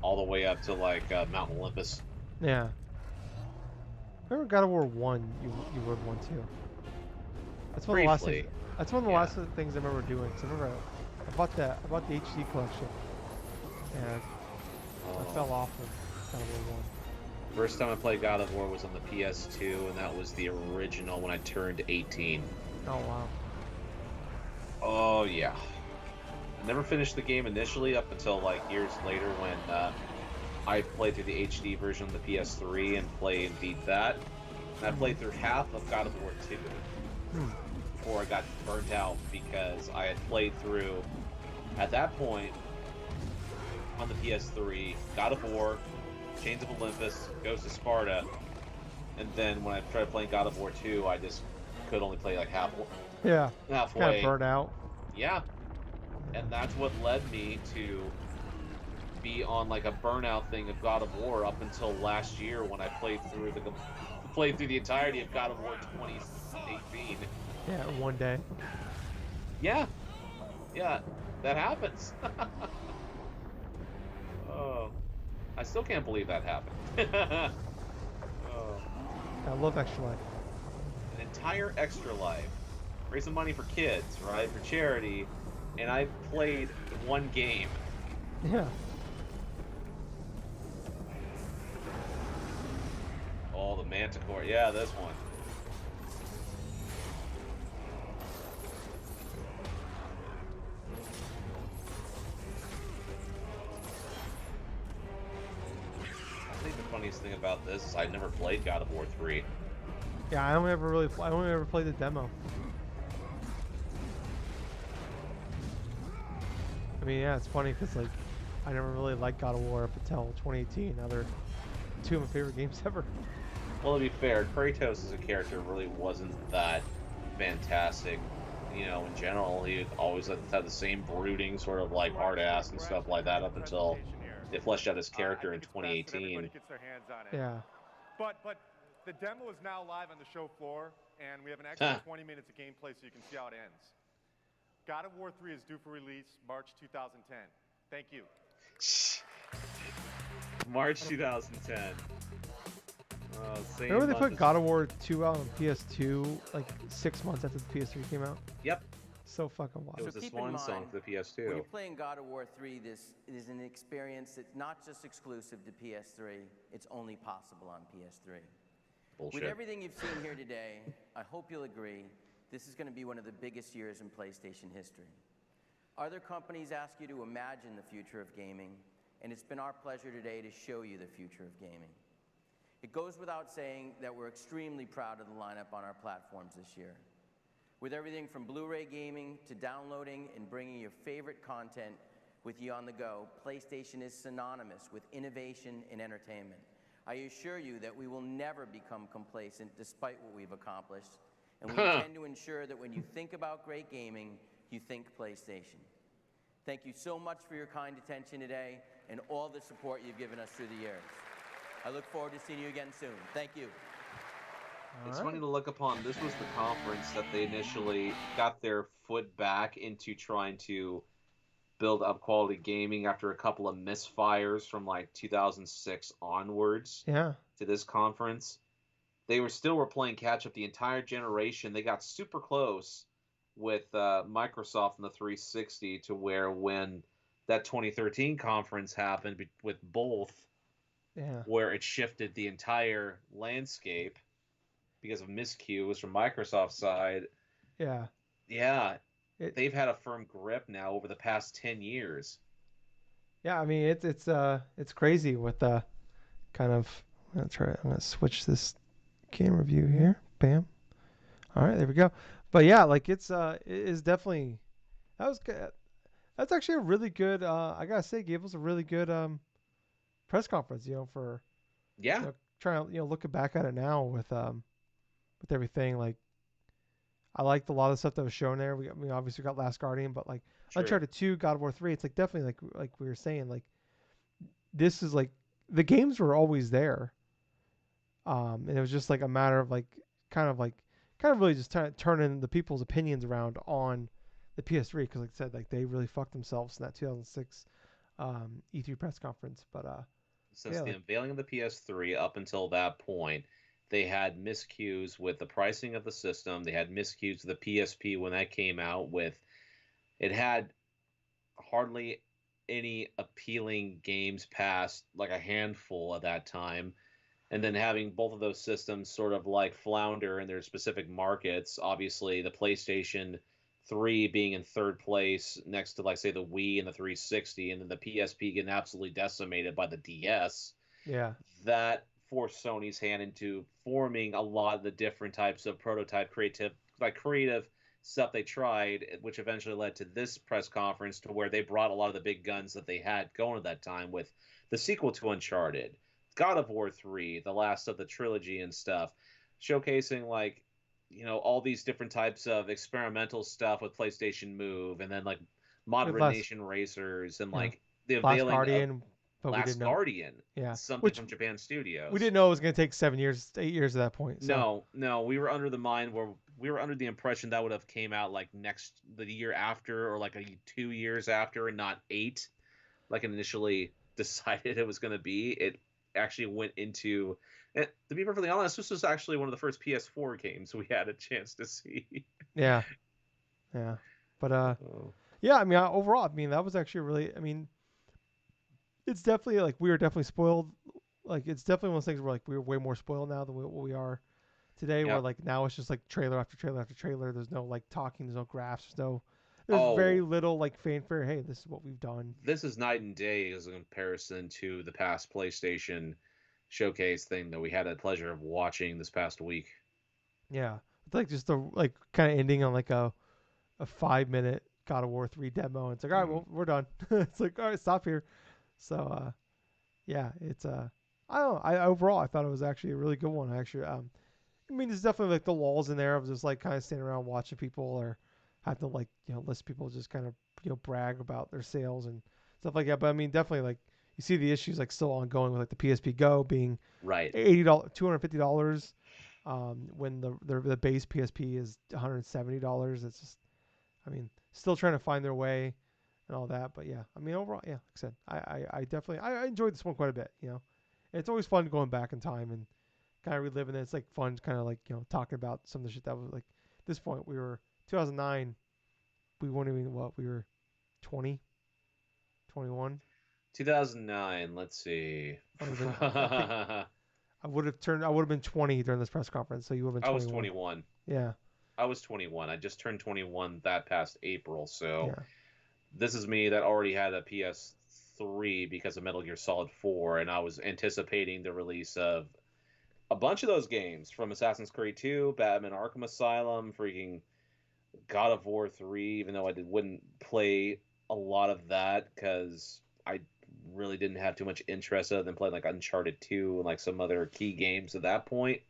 All the way up to like Mount Olympus.
Yeah. Remember God of War 1, you rode one too. That's one of the last things, that's one of the last things I remember doing. Cause I remember I bought the HD collection. And I fell off of God of War 1.
First time I played God of War was on the PS2, and that was the original when I turned 18.
Oh, wow.
Oh, yeah. I never finished the game initially up until, like, years later when I played through the HD version of the PS3 and played and beat that. And I played through half of God of War 2 before I got burnt out because I had played through, at that point, on the PS3, God of War, Chains of Olympus, Ghost of Sparta, and then when I tried playing God of War 2, I just could only play like halfway.
Kind of burnt out.
Yeah, and that's what led me to be on like a burnout thing of God of War up until last year when I played through the entirety of God of War 2018.
Yeah, one day.
Yeah, that happens. Oh. I still can't believe that happened. Oh.
I love Extra Life.
An entire Extra Life. Raising money for kids, right? For charity. And I played one game.
Yeah.
Oh, the Manticore. Yeah, this one. I think the funniest thing about this is I never played God of War 3.
Yeah, I only ever played the demo. I mean, yeah, it's funny because like I never really liked God of War up until 2018. Now they're two of my favorite games ever.
Well, to be fair, Kratos as a character really wasn't that fantastic. You know, in general, he always had the same brooding, sort of like hard ass and stuff like that up until they fleshed out his character in 2018.
Yeah.
But the demo is now live on the show floor, and we have an extra 20 minutes of gameplay so you can see how it ends. God of War 3 is due for release March 2010. Thank you.
March 2010.
Remember they put God of War 2 out on PS2 like 6 months after the PS3 came out?
Yep.
So fucking wild.
It was the swan song for the PS2.
When you're playing God of War 3, this is an experience that's not just exclusive to PS3, it's only possible on PS3.
Bullshit.
With everything you've seen here today, I hope you'll agree this is going to be one of the biggest years in PlayStation history. Other companies ask you to imagine the future of gaming, and it's been our pleasure today to show you the future of gaming. It goes without saying that we're extremely proud of the lineup on our platforms this year. With everything from Blu-ray gaming to downloading and bringing your favorite content with you on the go, PlayStation is synonymous with innovation and entertainment. I assure you that we will never become complacent despite what we've accomplished, and we intend to ensure that when you think about great gaming, you think PlayStation. Thank you so much for your kind attention today and all the support you've given us through the years. I look forward to seeing you again soon. Thank you.
It's funny to look upon. This was the conference that they initially got their foot back into trying to build up quality gaming after a couple of misfires from like 2006 onwards.
Yeah.
To this conference. They were playing catch up the entire generation. They got super close with Microsoft and the 360 to where when that 2013 conference happened with both, where it shifted the entire landscape because of miscues from Microsoft's side.
Yeah.
Yeah. They've had a firm grip now over the past 10 years.
Yeah, I mean it's crazy with kind of. I'm gonna switch this camera view here. Bam. All right, there we go. But yeah, like it is definitely that was good. That's actually a really good. I gotta say, Gables a really good press conference. For
Yeah.
trying to looking back at it now with everything. Like I liked a lot of the stuff that was shown there. We obviously got Last Guardian, but like
Sure.
Uncharted 2, God of War 3, it's like definitely like we were saying, like this is like the games were always there. And it was just like a matter of kind of like kind of really just turning the people's opinions around on the PS3 because like I said, like they really fucked themselves in that 2006 E3 press conference. But
Since
yeah,
the
like,
unveiling of the PS3 up until that point, they had miscues with the pricing of the system. They had miscues with the PSP when that came out. With it had hardly any appealing games past like a handful at that time. And then having both of those systems sort of like flounder in their specific markets. Obviously, the PlayStation 3 being in third place next to, like, say, the Wii and the 360, and then the PSP getting absolutely decimated by the DS.
yeah,
That forced Sony's hand into forming a lot of the different types of prototype creative stuff they tried, which eventually led to this press conference to where they brought a lot of the big guns that they had going at that time with the sequel to Uncharted, God of War 3, the last of the trilogy and stuff, showcasing like all these different types of experimental stuff with PlayStation Move, and then like
with
Moderate
last
Nation Racers, and
yeah
like the
Last
unveiling of
Guardian, but we
Last
didn't know.
Guardian,
Yeah,
something
which
from Japan
we
Studios.
didn't know it was gonna take 7 years, 8 years at that point. So
No, we were under the mind where we were under the impression that would have came out like the year after, or like 2 years after, and not 8, like initially decided it was going to be. It actually went into, and to be perfectly honest, this was actually one of the first PS4 games we had a chance to see.
yeah, yeah, but
Oh.
yeah. I mean, overall, I mean that was actually really. I mean, it's definitely like we were definitely spoiled. Like it's definitely one of those things where like we were way more spoiled now than what we are today. Where
Yep.
like now it's just like trailer after trailer after trailer. There's no like talking. There's no graphs. There's very
Oh,
little like fanfare. Hey, this is what we've done.
this is night and day as a comparison to the past PlayStation showcase thing that we had the pleasure of watching this past week.
Yeah, it's like just the like kind of ending on like a 5 minute God of War 3 demo. And it's like all right, well we're done. It's like all right, stop here. So yeah, it's I don't know. I overall I thought it was actually a really good one. Actually, I mean, there's definitely like the walls in there of just like kind of standing around watching people or have to like list people just kind of brag about their sales and stuff like that. But I mean, definitely like you see the issues like still ongoing with like the PSP Go being
Right.
$80, $250, when the base PSP is $170. It's just, I mean, still trying to find their way and all that. But yeah, I mean, overall, yeah, like I said, I definitely I enjoyed this one quite a bit. It's always fun going back in time and kind of reliving it. It's like fun, kind of like talking about some of the shit that was like. At this point, we were 2009. We weren't even what we were 20, 21.
2009. Let's see.
I would have turned. I would have been 20 during this press conference, so you would have
I
been
was
21.
21.
Yeah.
I was 21. I just turned 21 that past April, so
Yeah.
this is me that already had a PS3 because of Metal Gear Solid 4, and I was anticipating the release of a bunch of those games, from Assassin's Creed 2, Batman Arkham Asylum, freaking God of War 3, even though wouldn't play a lot of that because I really didn't have too much interest other than playing like Uncharted 2 and like some other key games at that point.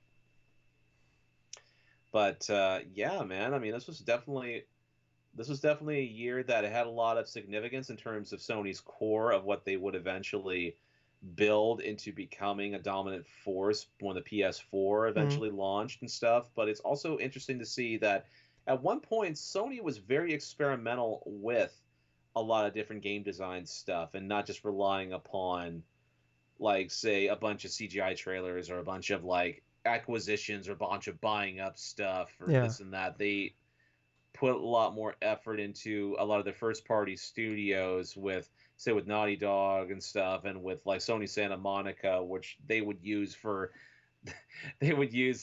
But yeah, man, I mean, this was definitely a year that had a lot of significance in terms of Sony's core of what they would eventually build into becoming a dominant force when the PS4 eventually launched and stuff. But it's also interesting to see that at one point Sony was very experimental with a lot of different game design stuff and not just relying upon, like, say, a bunch of CGI trailers or a bunch of like acquisitions or a bunch of buying up stuff or
Yeah.
this and that. They put a lot more effort into a lot of the first party studios with, say, with Naughty Dog and stuff, and with like Sony Santa Monica, which they would use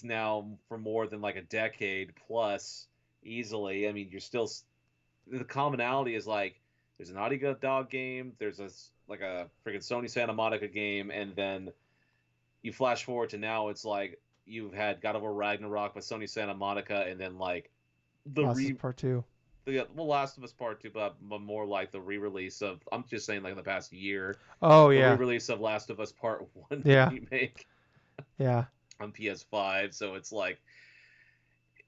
now for more than like a decade plus easily. I mean, the commonality is like there's a Naughty Dog game, there's a freaking Sony Santa Monica game, and then you flash forward to now, it's like you've had God of War Ragnarok by Sony Santa Monica, and then like the
Last is Part 2.
Last of Us Part 2, but more like the re-release of, I'm just saying, like in the past year.
Oh
the
yeah.
re-release of Last of Us Part 1
Yeah.
remake.
Yeah.
On PS5, so it's like,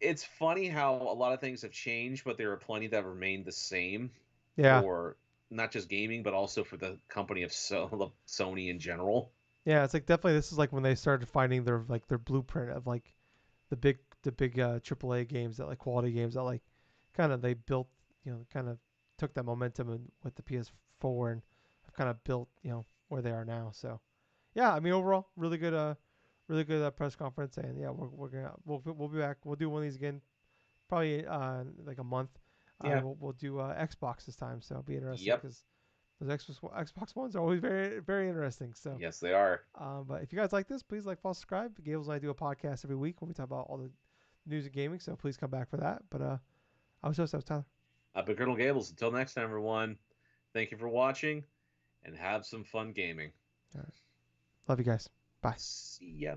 it's funny how a lot of things have changed, but there are plenty that remain the same.
Yeah.
For not just gaming, but also for the company of Sony in general.
Yeah, it's like definitely this is like when they started finding their blueprint of like the big AAA games, that like quality games that like kind of they built, kind of took that momentum and with the PS4 and have kind of built, where they are now. So yeah, I mean overall really good press conference, and yeah, we'll be back. We'll do one of these again probably like a month.
Yeah.
We'll do Xbox this time, so it'll be interesting
Yep.
because those Xbox ones are always very, very interesting. So
yes, they are.
But if you guys like this, please like, follow, subscribe. Gables and I do a podcast every week when we talk about all the news of gaming. So please come back for that. But I was Tyler.
I've been Colonel Gables. Until next time, everyone. Thank you for watching, and have some fun gaming.
All right. Love you guys. Bye.
See ya.